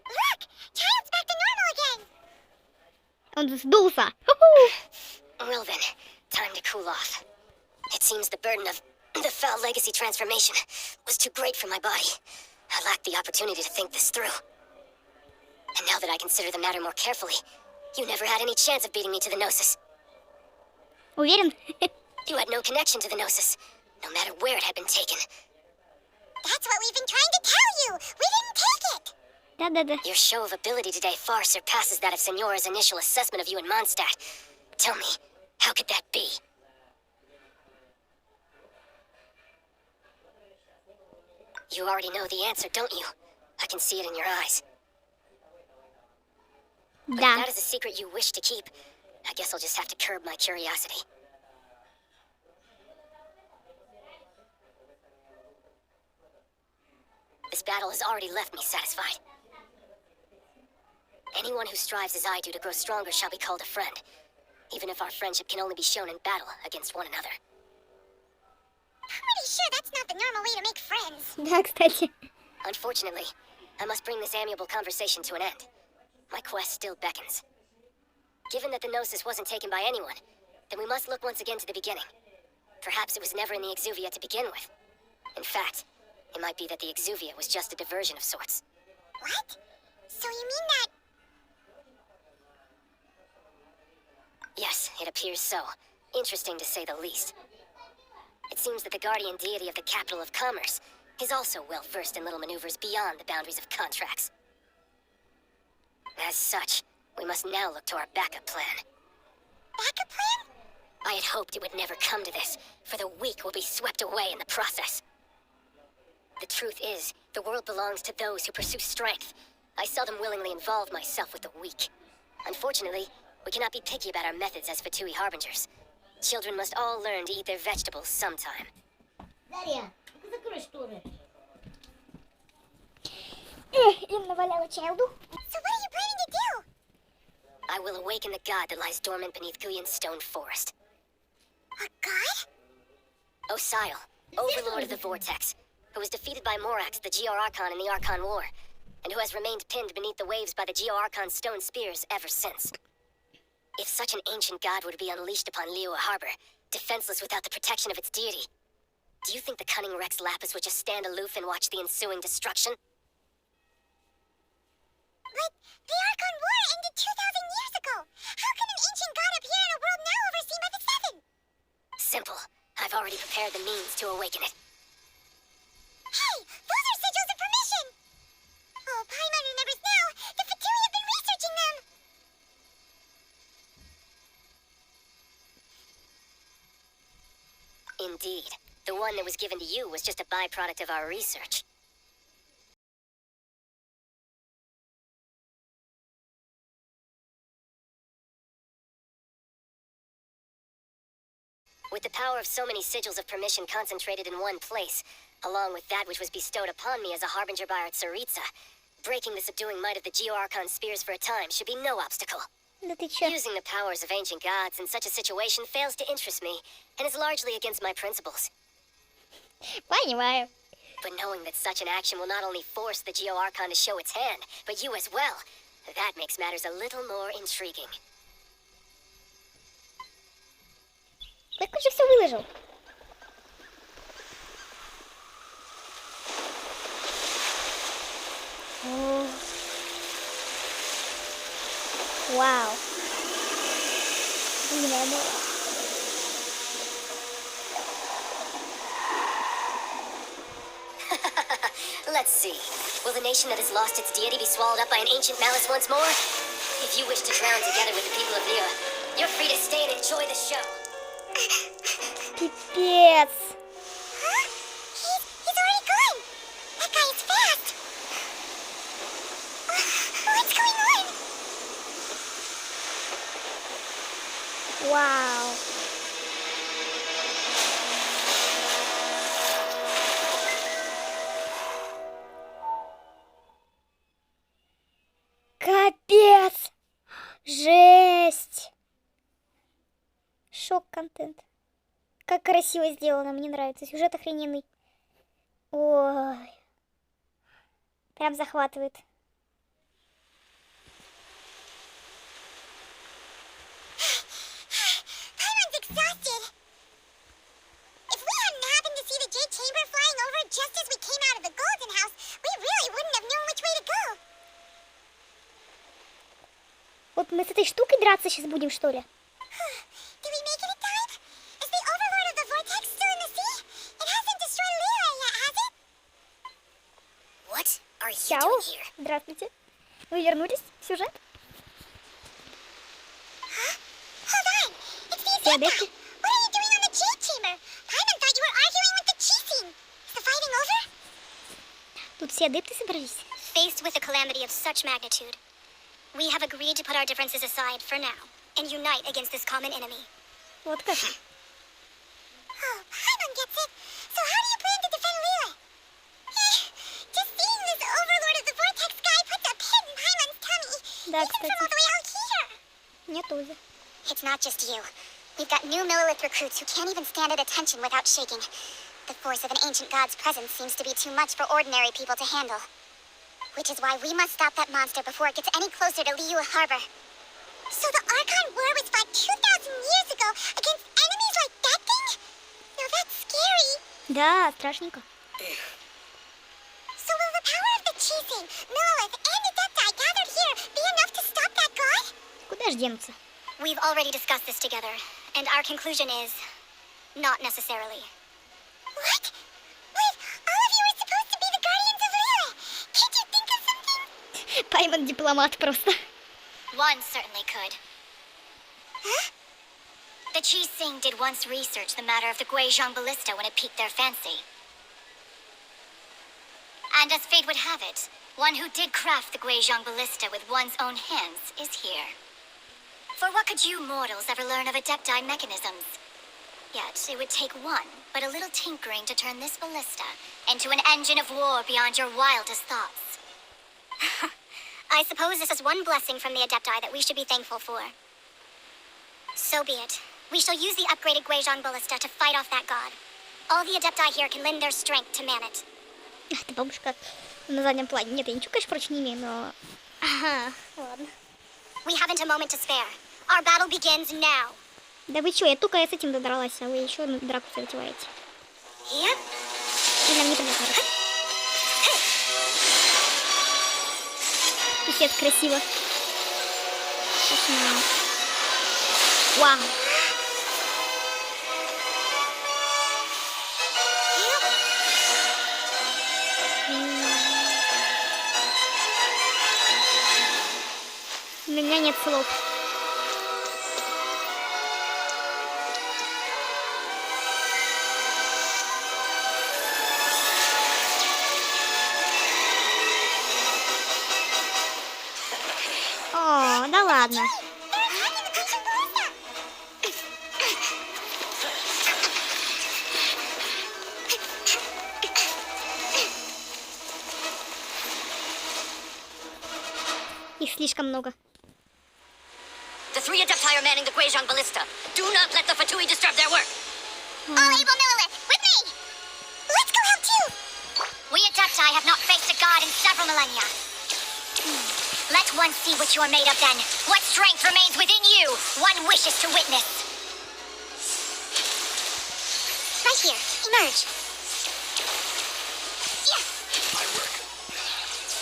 [SPEAKER 2] Look! Child's back to normal again.
[SPEAKER 1] Он сдулся.
[SPEAKER 3] Well then, time to cool off. It seems the burden of the foul legacy transformation was too great for my body. I lacked the opportunity to think this through. And now that I consider the matter more carefully, you never had any chance of beating me to the Gnosis.
[SPEAKER 1] Уверен?
[SPEAKER 3] You had no connection to the Gnosis, no matter where it had been taken.
[SPEAKER 2] That's what we've been trying to tell you. We didn't take it.
[SPEAKER 1] Да-да-да.
[SPEAKER 3] Your show of ability today far surpasses that of Senora's initial assessment of you in Mondstadt. Tell me, how could that be? You already know the answer, don't you? I can see it in your eyes. But if
[SPEAKER 1] Да.
[SPEAKER 3] that is a secret you wish to keep, I guess I'll just have to curb my curiosity. battle has already left me satisfied. Anyone who strives as I do to grow stronger shall be called a friend, even if our friendship can only be shown in battle against one another.
[SPEAKER 2] Pretty sure that's not the normal way to make friends.
[SPEAKER 1] Да, кстати.
[SPEAKER 3] Unfortunately, I must bring this amiable conversation to an end. My quest still beckons. Given that the Gnosis wasn't taken by anyone, then we must look once again to the beginning. Perhaps it was never in the Exuvia to begin with. In fact, it might be that the Exuvia was just a diversion of sorts.
[SPEAKER 2] What? So you mean that...
[SPEAKER 3] Yes, it appears so. Interesting to say the least. It seems that the guardian deity of the capital of commerce is also well versed in little maneuvers beyond the boundaries of contracts. As such, we must now look to our backup plan.
[SPEAKER 2] backup plan?
[SPEAKER 3] I had hoped it would never come to this, for the weak will be swept away in the process. The truth is, the world belongs to those who pursue strength. I seldom willingly involve myself with the weak. Unfortunately, we cannot be picky about our methods as Fatui Harbingers. Children must all learn to eat their vegetables sometime.
[SPEAKER 1] Им наваляла чайлду.
[SPEAKER 2] So what are you planning to do?
[SPEAKER 3] I will awaken the god that lies dormant beneath Guyon's stone forest.
[SPEAKER 2] A god?
[SPEAKER 3] Osile, overlord of the Vortex, who was defeated by Morax, the Geo-Archon in the Archon War, and who has remained pinned beneath the waves by the Geo-Archon stone spears ever since. If such an ancient god were to be unleashed upon Liyue Harbor, defenseless without the protection of its deity, do you think the cunning Rex Lapis would just stand aloof and watch the ensuing destruction?
[SPEAKER 2] But the Archon War ended 2,000 years ago. How can an ancient god appear in a world now overseen by the Seven?
[SPEAKER 3] Simple. I've already prepared the means to awaken it.
[SPEAKER 2] Hey, those are sigils of permission! Oh, Paimon remembers now. The Fatui have been researching them.
[SPEAKER 3] Indeed. The one that was given to you was just a byproduct of our research. With the power of so many sigils of permission concentrated in one place, along with that which was bestowed upon me as a harbinger by our Tsaritsa, breaking the subduing might of the Geo-Archon spears for a time should be no obstacle.
[SPEAKER 1] Да ты чё?
[SPEAKER 3] Using the powers of ancient gods in such a situation fails to interest me, and is largely against my principles.
[SPEAKER 1] Понимаю.
[SPEAKER 3] But knowing that such an action will not only force the Geo-Archon to show its hand, but you as well, that makes matters a little more intriguing.
[SPEAKER 1] Так он же все выложил. О. Вау. Блин,
[SPEAKER 3] Let's see. Will the nation that has lost its deity be swallowed up by an ancient malice once more? If you wish to drown together with the people of Liyue, you're free to stay and enjoy the show.
[SPEAKER 1] пипец.
[SPEAKER 2] Huh? He's already gone. That guy is fast. What's going on?
[SPEAKER 1] Вау. Капец. Жесть. Шок-контент. Как красиво сделано, мне нравится. Сюжет охрененный. Ой. Прям захватывает.
[SPEAKER 2] Paimon's exhausted. If we hadn't happened to see the Jade Chamber flying over just as we came out of the Golden House, we really wouldn't have known which way to go.
[SPEAKER 1] Вот мы с этой штукой драться сейчас будем, что ли?
[SPEAKER 2] Did we make it in time? Is the Overlord of the Vortex still in the sea? It hasn't destroyed Liyue yet, has it?
[SPEAKER 3] What are you
[SPEAKER 1] Чао.
[SPEAKER 3] doing here?
[SPEAKER 1] Здравствуйте. Вы вернулись в сюжет?
[SPEAKER 2] Hold on. It's the
[SPEAKER 1] Yeah,
[SPEAKER 2] Azeka.
[SPEAKER 1] Becky.
[SPEAKER 2] What are you doing on the Jade Chamber? Paimon thought you were arguing with the Chi-Scene. Is the fighting over?
[SPEAKER 1] Тут все адепты собрались.
[SPEAKER 5] Faced with a calamity of such magnitude, we have agreed to put our differences aside for now and unite against this common enemy.
[SPEAKER 1] Вот как.
[SPEAKER 2] Oh, Paimon gets it. So how do you plan to defend Liyue? Just seeing the
[SPEAKER 1] Да,
[SPEAKER 2] Even from all
[SPEAKER 1] кстати.
[SPEAKER 2] the way out here.
[SPEAKER 1] Мне тоже.
[SPEAKER 5] It's not just you. We've got new Millilith recruits who can't even stand at attention without shaking. The force of an ancient god's presence seems to be too much for ordinary people to handle. Which is why we must stop that monster before it gets any closer to Liyue Harbor.
[SPEAKER 2] So the Archon War was fought 2,000 years ago against enemies like that thing? Now that's scary.
[SPEAKER 1] Да, страшненько.
[SPEAKER 2] So will the power of the Chising, Millilith, and Adepti gathered here be enough to stop that god?
[SPEAKER 1] Куда ж денутся?
[SPEAKER 5] We've already discussed this together, and our conclusion is not necessarily.
[SPEAKER 2] What? Wait, all of you are supposed to be the guardians of Liyue. Can't you think of something?
[SPEAKER 1] Пайман дипломат просто.
[SPEAKER 5] One certainly could.
[SPEAKER 2] Huh?
[SPEAKER 5] The Chi Sing did once research the matter of the Guizhong ballista when it piqued their fancy. And as fate would have it, one who did craft the Guizhong ballista with one's own hands is here. For what could you mortals ever learn of Adepti mechanisms? Yet it would take one, but a little tinkering to turn this ballista into an engine of war beyond your wildest thoughts. I suppose this is one blessing from the Adepti that we should be thankful for. So be it. We shall use the upgraded Guizhong ballista to fight off that god. All the Adepti here can lend their strength to man it.
[SPEAKER 1] Ах ты, бабушка на заднем плане. Нет, я ничего, конечно, против не имею, но... Ага, ладно.
[SPEAKER 5] We haven't a moment to spare. Our battle begins now.
[SPEAKER 1] Да вы чё, я только с этим додралась, а вы еще на драку затеваете.
[SPEAKER 5] Yep.
[SPEAKER 1] И нам непонятно. Писец, красиво. Кошмар. Вау. У меня нет слов. О, да ладно. Их слишком много.
[SPEAKER 3] The three Adepti are manning the Guizhong ballista. Do not let the Fatui disturb their work.
[SPEAKER 2] All able Millilith, with me! Let's go help too!
[SPEAKER 5] We Adepti have not faced a god in several millennia. Let one see what you are made of then. What strength remains within you, one wishes to witness.
[SPEAKER 2] Right here, emerge.
[SPEAKER 4] My work.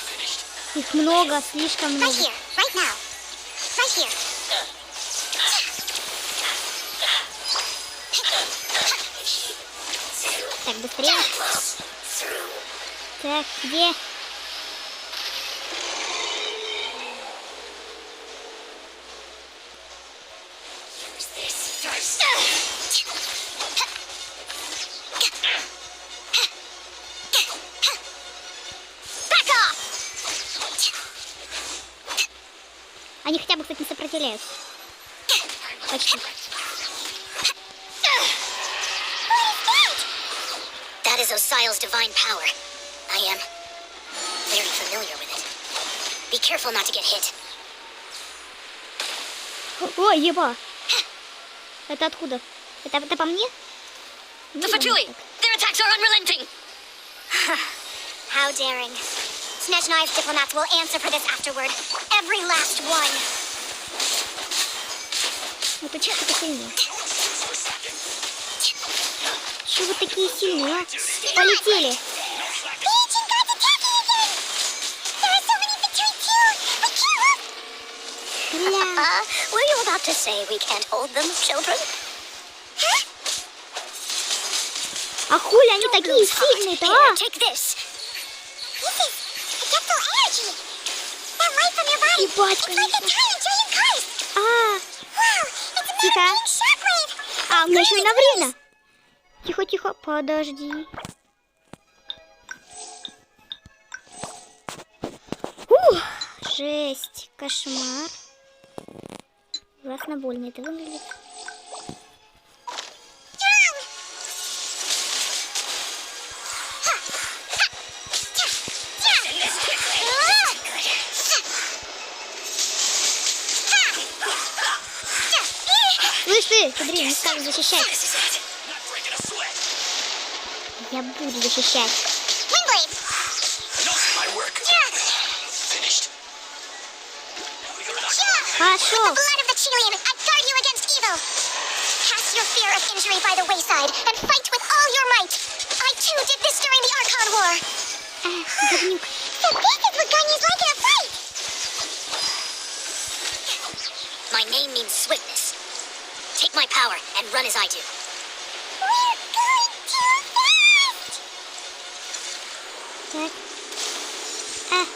[SPEAKER 4] Finished.
[SPEAKER 1] Их много, слишком
[SPEAKER 2] Right
[SPEAKER 1] много.
[SPEAKER 2] here, right now. Right here.
[SPEAKER 1] Так, быстрее. Так, где?
[SPEAKER 5] Back off!
[SPEAKER 1] Они хотя бы, кстати, не сопротивляются. Почти.
[SPEAKER 5] That is Osial's divine power. I am very familiar with it. Be careful not to get hit.
[SPEAKER 1] Ой, еба. Это откуда? Это по мне?
[SPEAKER 3] The Fatui! Their attacks are unrelenting!
[SPEAKER 5] How daring. Snezhnev's diplomats will answer for this afterward. Every last one.
[SPEAKER 1] Ну ты чё такие сильные? Чё вы такие сильные, а? Полетели.
[SPEAKER 2] The ancient god's attacking again! There are so many Fatui too! We can't look!
[SPEAKER 1] Бля.
[SPEAKER 5] Were you about to say we can't hold them, children?
[SPEAKER 1] А хули они такие сильные-то, а?
[SPEAKER 5] Here, take this.
[SPEAKER 2] This is adeptal energy! That light from your body!
[SPEAKER 1] Ебать,
[SPEAKER 2] It's like a
[SPEAKER 1] конечно.
[SPEAKER 2] tiny trillion cars!
[SPEAKER 1] А,
[SPEAKER 2] Wow! It's a
[SPEAKER 1] Тихо.
[SPEAKER 2] mini shockwave!
[SPEAKER 1] а у меня еще и на время. Тихо, тихо, подожди. Ух, жесть, кошмар. Ужасно больно это выглядит. Кудрин, не скажешь защищать.
[SPEAKER 4] This is it. Not breaking a sweat.
[SPEAKER 1] Я буду защищать.
[SPEAKER 2] Windblade!
[SPEAKER 4] Enough of my work. Finished. You're not
[SPEAKER 1] Хорошо.
[SPEAKER 2] The blood of the Chilean, I guard you against evil. Cast your fear of injury by the wayside and fight with all your might. I too did this during the Archon War.
[SPEAKER 1] Говнюк.
[SPEAKER 2] So this is what Ganya's like in a fight.
[SPEAKER 5] My name means swiftness. Take my power and run as I do.
[SPEAKER 2] We're going too fast.
[SPEAKER 1] Так. А.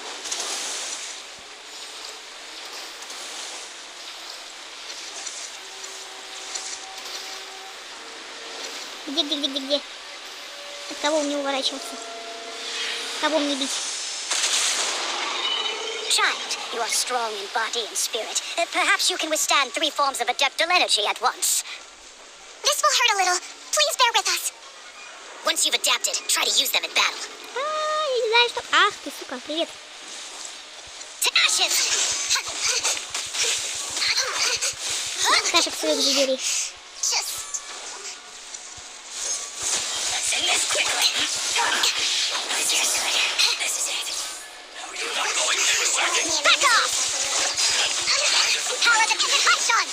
[SPEAKER 1] Где? От кого мне уворачиваться? Кого мне бить?
[SPEAKER 5] Child, you are strong in body and spirit. Perhaps you can withstand 3 forms of adeptal energy at once.
[SPEAKER 2] This will hurt a little. Please bear with us.
[SPEAKER 5] Once you've adapted, try to use them in battle.
[SPEAKER 1] Я не знаю, что... Ах ты, сука, привет.
[SPEAKER 5] To ashes!
[SPEAKER 1] Ташек своих забери.
[SPEAKER 2] Just
[SPEAKER 5] Let's end this quickly. This is it.
[SPEAKER 4] You're not going anywhere.
[SPEAKER 5] Back off!
[SPEAKER 2] power the Kitten Python.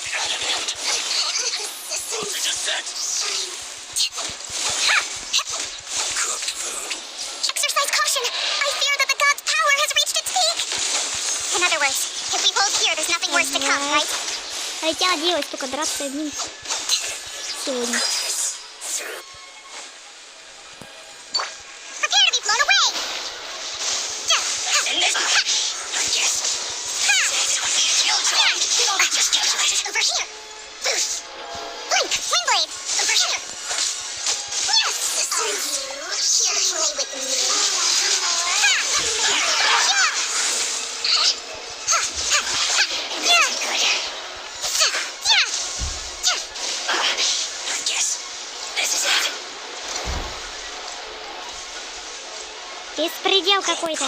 [SPEAKER 4] Voltage is set. Cooked food.
[SPEAKER 2] Exercise caution. I fear that the god's power has reached its peak. In other words, if we hold here, there's nothing worse to come, right?
[SPEAKER 1] Хотела делать только драться одним сегодня.
[SPEAKER 2] Prepare to be blown away.
[SPEAKER 5] End this. Yes. Just calculated.
[SPEAKER 2] Over here. Loose. Blink. Windblade. Over here. Yes. Are you here to play with me?
[SPEAKER 5] Yes. This is it.
[SPEAKER 1] Беспредел какой-то.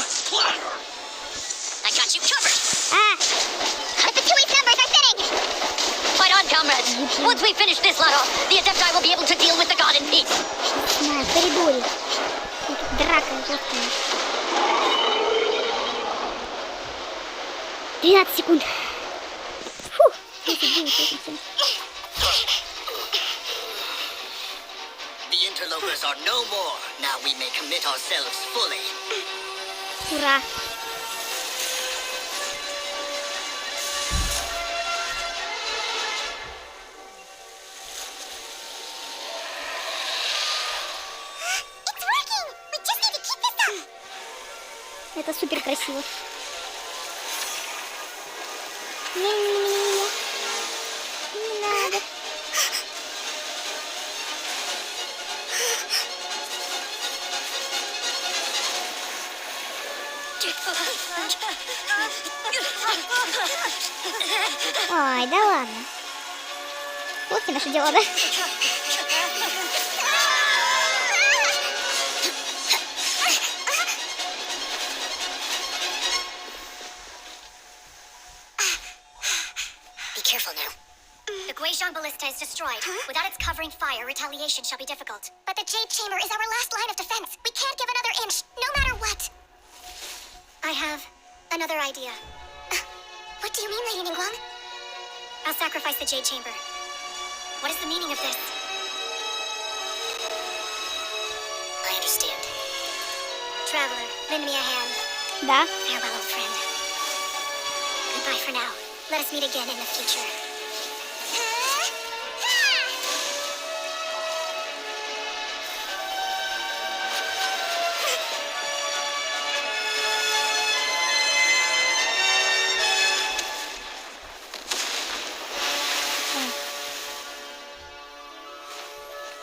[SPEAKER 5] I got you covered.
[SPEAKER 1] А,
[SPEAKER 2] But the 2 numbers are fitting.
[SPEAKER 5] Fight on, comrades. Once we finish this lot off, the Adepti will be able to deal with the god in peace.
[SPEAKER 1] на, в коридоре. И тут драка жесткая. 12 секунд. Фух. 10, 9, 8, 7.
[SPEAKER 6] The interlopers are no more. Now we may commit ourselves fully.
[SPEAKER 1] Ура.
[SPEAKER 2] It's working. We just need to keep this up.
[SPEAKER 1] Это супер красиво. Не-не-не-не. Не надо. Ой, да ладно. Плохи наши дела, да?
[SPEAKER 5] Be careful now. The Guizhong Ballista is destroyed. Without its covering fire, retaliation shall be difficult.
[SPEAKER 2] But the Jade Chamber is our last line of defense. We can't give another inch, no matter what.
[SPEAKER 5] I have another idea.
[SPEAKER 2] What do you mean, Lady Ningguang?
[SPEAKER 5] I'll sacrifice the Jade Chamber. What is the meaning of this? I understand. Traveler, lend me a hand.
[SPEAKER 1] Да.
[SPEAKER 5] Farewell, old friend. Goodbye for now. Let us meet again in the future.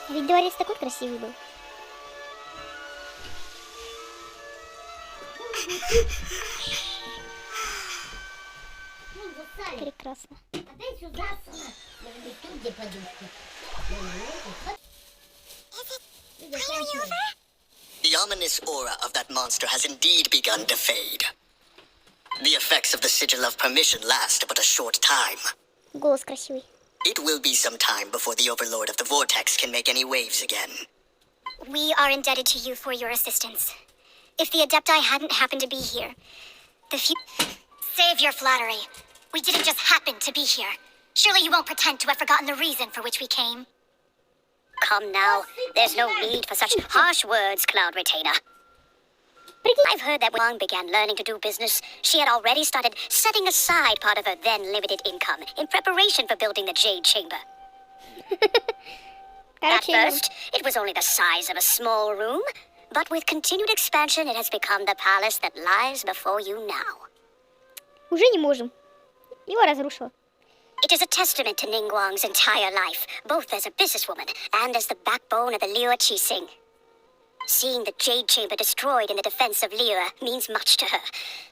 [SPEAKER 1] Ведь дворец такой красивый был. Прекрасно.
[SPEAKER 6] The ominous aura of that monster has indeed begun to fade. The effects of the sigil of permission last but a short time.
[SPEAKER 1] Голос красивый.
[SPEAKER 6] It will be some time before the Overlord of the Vortex can make any waves again.
[SPEAKER 1] We are indebted to you for your assistance. If the Adepti hadn't happened to be here,
[SPEAKER 5] Save your flattery. We didn't just happen to be here. Surely you won't pretend to have forgotten the reason for which we came.
[SPEAKER 7] Come now, there's no need for such harsh words, Cloud Retainer. I've heard that when Wang began learning to do business, she had already started setting aside part of her then limited income in preparation for building the Jade Chamber. At first, it was only the size of a small room, but with continued expansion, it has become the palace that lies before you now.
[SPEAKER 1] Уже не можем. Его разрушило.
[SPEAKER 7] It is a testament to Ningguang's entire life, both as a businesswoman and as the backbone of the Liyue Qixing. Seeing the Jade Chamber destroyed in the defense of Liyue means much to her.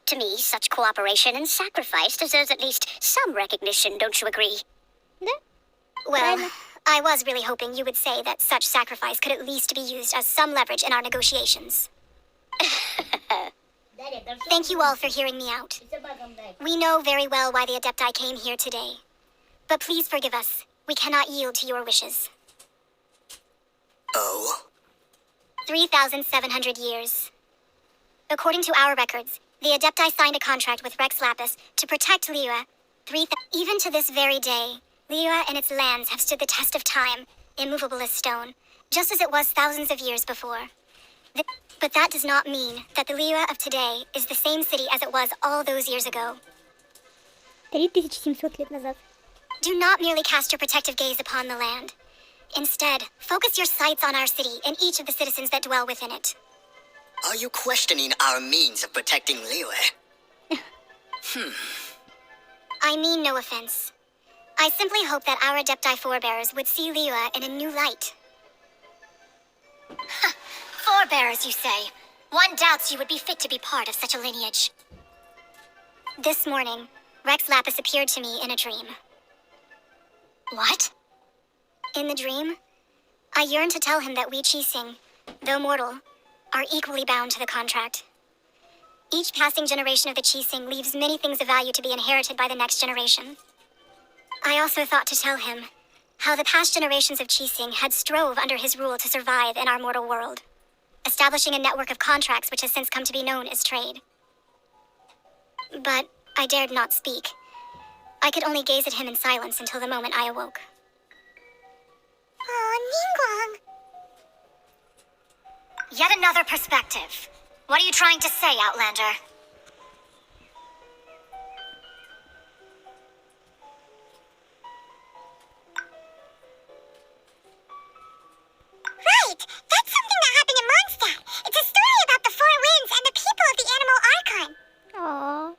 [SPEAKER 7] To me, such cooperation and sacrifice deserves at least some recognition, don't you agree?
[SPEAKER 1] Да?
[SPEAKER 5] Well,
[SPEAKER 1] Правильно.
[SPEAKER 5] I was really hoping you would say that such sacrifice could at least be used as some leverage in our negotiations. Thank you all for hearing me out. We know very well why the Adepti came here today. But please forgive us. We cannot yield to your wishes.
[SPEAKER 6] Oh?
[SPEAKER 5] 3,700 years. According to our records, the Adepti signed a contract with Rex Lapis to protect Liyue. Even to this very day, Liyue and its lands have stood the test of time, immovable as stone, just as it was thousands of years before. But that does not mean that the Liyue of today is the same city as it was all those years ago.
[SPEAKER 1] 3700 лет назад.
[SPEAKER 5] Do not merely cast your protective gaze upon the land. Instead, focus your sights on our city and each of the citizens that dwell within it.
[SPEAKER 6] Are you questioning our means of protecting Liyue?
[SPEAKER 5] I mean no offense. I simply hope that our Adepti forebears would see Liyue in a new light. Forebears, you say? One doubts you would be fit to be part of such a lineage. This morning, Rex Lapis appeared to me in a dream. What? In the dream, I yearned to tell him that we Qixing, though mortal, are equally bound to the contract. Each passing generation of the Qixing leaves many things of value to be inherited by the next generation. I also thought to tell him how the past generations of Qixing had strove under his rule to survive in our mortal world, establishing a network of contracts which has since come to be known as trade. But I dared not speak. I could only gaze at him in silence until the moment I awoke.
[SPEAKER 2] Oh, Ningguang.
[SPEAKER 5] Yet another perspective. What are you trying to say, Outlander?
[SPEAKER 2] Right! That's something that happened in Mondstadt. It's a story about the Four Winds and the people of the Animal Archon.
[SPEAKER 1] Aww.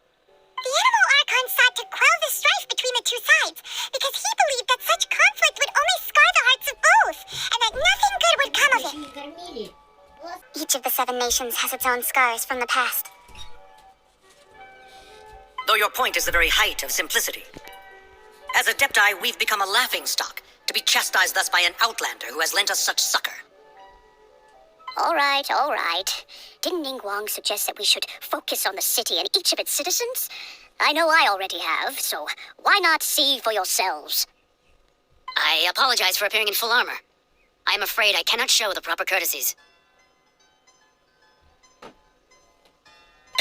[SPEAKER 2] The Animal Archon sought to quell the strife between the two sides because he believed that such conflict would only scar the hearts of both, and that nothing good would come of it. Each of the 7 nations has its own scars from the past.
[SPEAKER 8] Though your point is the very height of simplicity. As Adepti, we've become a laughingstock, to be chastised thus by an outlander who has lent us such succor.
[SPEAKER 7] All right, all right. Didn't Ningguang suggest that we should focus on the city and each of its citizens? I know I already have, so why not see for yourselves?
[SPEAKER 3] I apologize for appearing in full armor. I am afraid I cannot show the proper courtesies.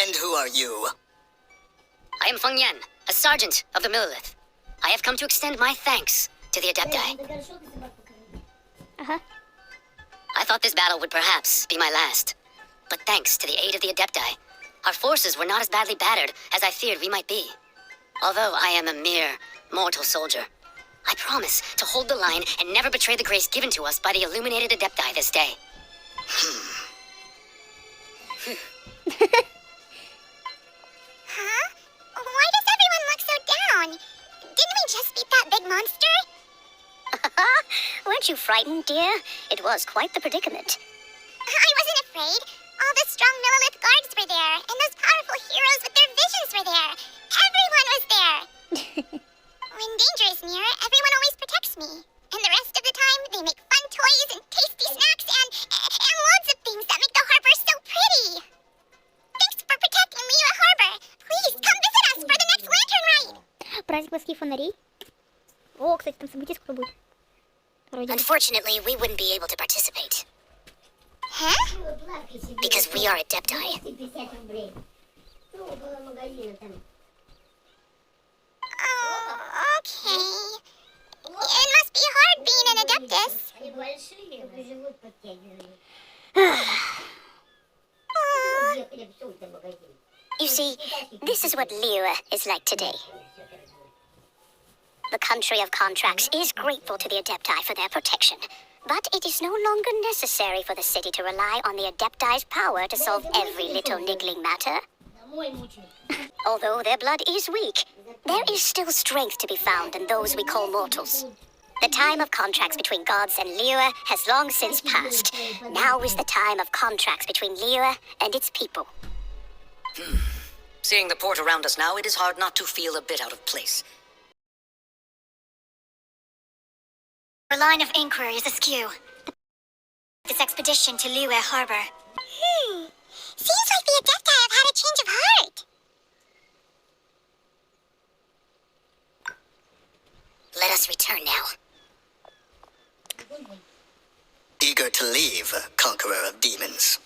[SPEAKER 6] And who are you?
[SPEAKER 3] I am Feng Yan, a sergeant of the Millilith. I have come to extend my thanks to the Adepti.
[SPEAKER 1] Ага.
[SPEAKER 3] I thought this battle would perhaps be my last. But thanks to the aid of the Adepti, our forces were not as badly battered as I feared we might be. Although I am a mere mortal soldier, I promise to hold the line and never betray the grace given to us by the illuminated Adepti this day.
[SPEAKER 2] Huh? Why does everyone look so down? Didn't we just beat that big monster?
[SPEAKER 7] Weren't you frightened, dear? It was quite the predicament.
[SPEAKER 2] I wasn't afraid. All the strong Millilith guards were there, and those powerful heroes with their visions were there. Everyone was there. When danger is near, everyone always protects me. And the rest of the time, they make fun toys and tasty snacks and loads of things that make the harbor so pretty. Thanks for protecting Liyue Harbor. Please come visit us for the next lantern ride.
[SPEAKER 1] Праздник восьми фонарей. О, кстати, там событий скоро будет. Вроде бы.
[SPEAKER 7] Unfortunately, we wouldn't be able to participate.
[SPEAKER 2] Huh?
[SPEAKER 7] Because we are Adepti.
[SPEAKER 2] Oh, okay. It must be hard being an Adeptus.
[SPEAKER 7] You see, this is what Liyue is like today. The country of contracts is grateful to the Adepti for their protection, but it is no longer necessary for the city to rely on the Adepti's power to solve every little niggling matter. Although their blood is weak, there is still strength to be found in those we call mortals. The time of contracts between gods and Liyue has long since passed. Now is the time of contracts between Liyue and its people.
[SPEAKER 8] Seeing the port around us now, it is hard not to feel a bit out of place.
[SPEAKER 5] Our line of inquiry is askew. This expedition to Liyue Harbor.
[SPEAKER 2] Seems like the Adepti have had a change of heart.
[SPEAKER 7] Let us return now.
[SPEAKER 6] Eager to leave, conqueror of demons.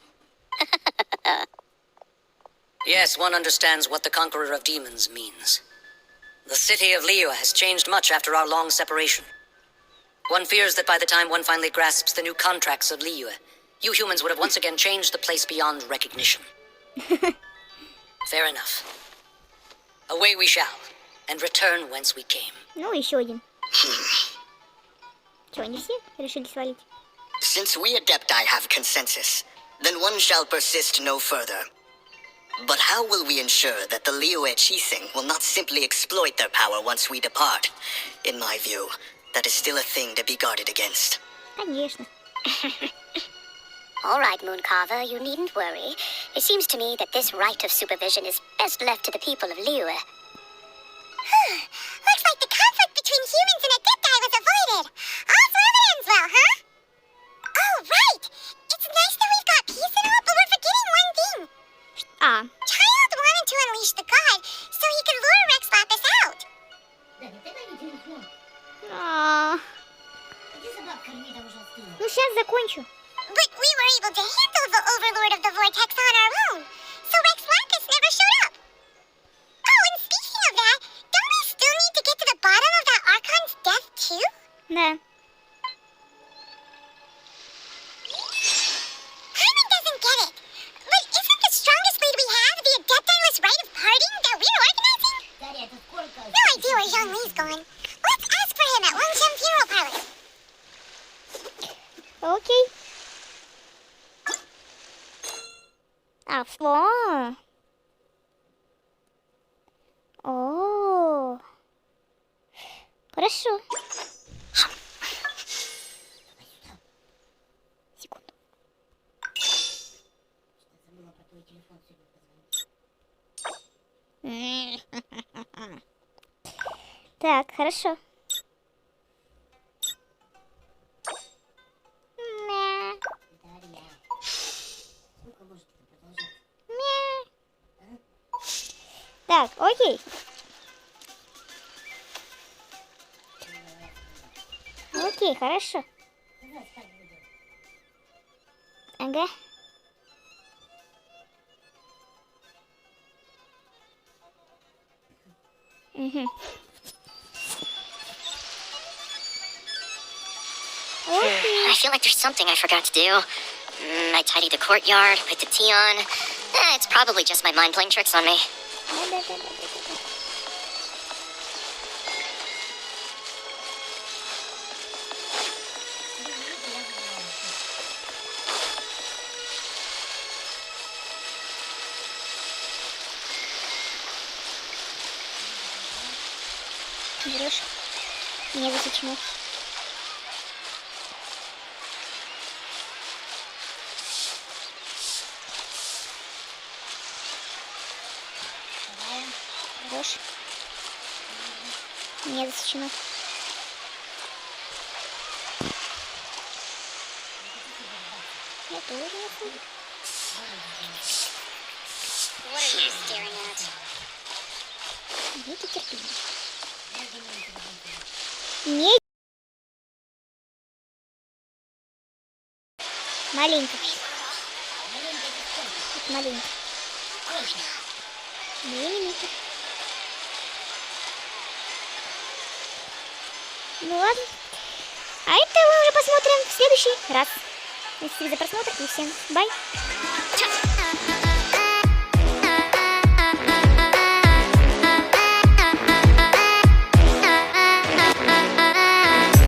[SPEAKER 8] Yes, one understands what the Conqueror of Demons means. The city of Liyue has changed much after our long separation. One fears that by the time one finally grasps the new contracts of Liyue, you humans would have once again changed the place beyond recognition. Fair enough. Away we shall, and return whence we came.
[SPEAKER 1] Ну, еще один. Чё, они все решили свалить?
[SPEAKER 6] Since we Adepti have consensus, then one shall persist no further. But how will we ensure that the Liyue Chising will not simply exploit their power once we depart? In my view, that is still a thing to be guarded against.
[SPEAKER 1] Конечно.
[SPEAKER 7] All right, Mooncarver, you needn't worry. It seems to me that this right of supervision is best left to the people of Liyue.
[SPEAKER 2] Looks like the conflict between humans and Adepti was avoided. All's well that ends well, huh? Oh, right! It's nice that we've got peace and all, but we're forgetting one thing.
[SPEAKER 1] А,
[SPEAKER 2] Child wanted to unleash the god so he could lure Rex Lapis out.
[SPEAKER 1] Ну, сейчас закончу.
[SPEAKER 2] But we were able to handle the Overlord of the Vortex on our own, so Rex Lapis never showed up. Oh, and speaking of that, don't we still need to get to the bottom of that Archon's death, too?
[SPEAKER 1] Да.
[SPEAKER 2] Carmen doesn't get it. But isn't the strongest lead we have the Adepti-less rite of parting that we're organizing? No idea where Jean Lee's going. Let's ask for him at Longchamp Funeral Parlor.
[SPEAKER 1] Окей. А, о. О. Хорошо. Секунду. Так, хорошо. Мя. Мя. Так, окей. Окей, хорошо. Ага. Угу. Окей.
[SPEAKER 7] I feel like there's something I forgot to do. I tidied the courtyard, put the tea on. It's probably just my mind playing tricks on me.
[SPEAKER 1] Да-да-да-да-да-да. Берешь? Не засечено. Берешь? Не засечено. Я тоже не знаю.
[SPEAKER 7] What are you staring at?
[SPEAKER 1] Будьте терпеливы. Не... Маленько. Маленько. 2 минуты. Ну ладно. А это мы уже посмотрим в следующий раз. Спасибо за просмотр и всем бай.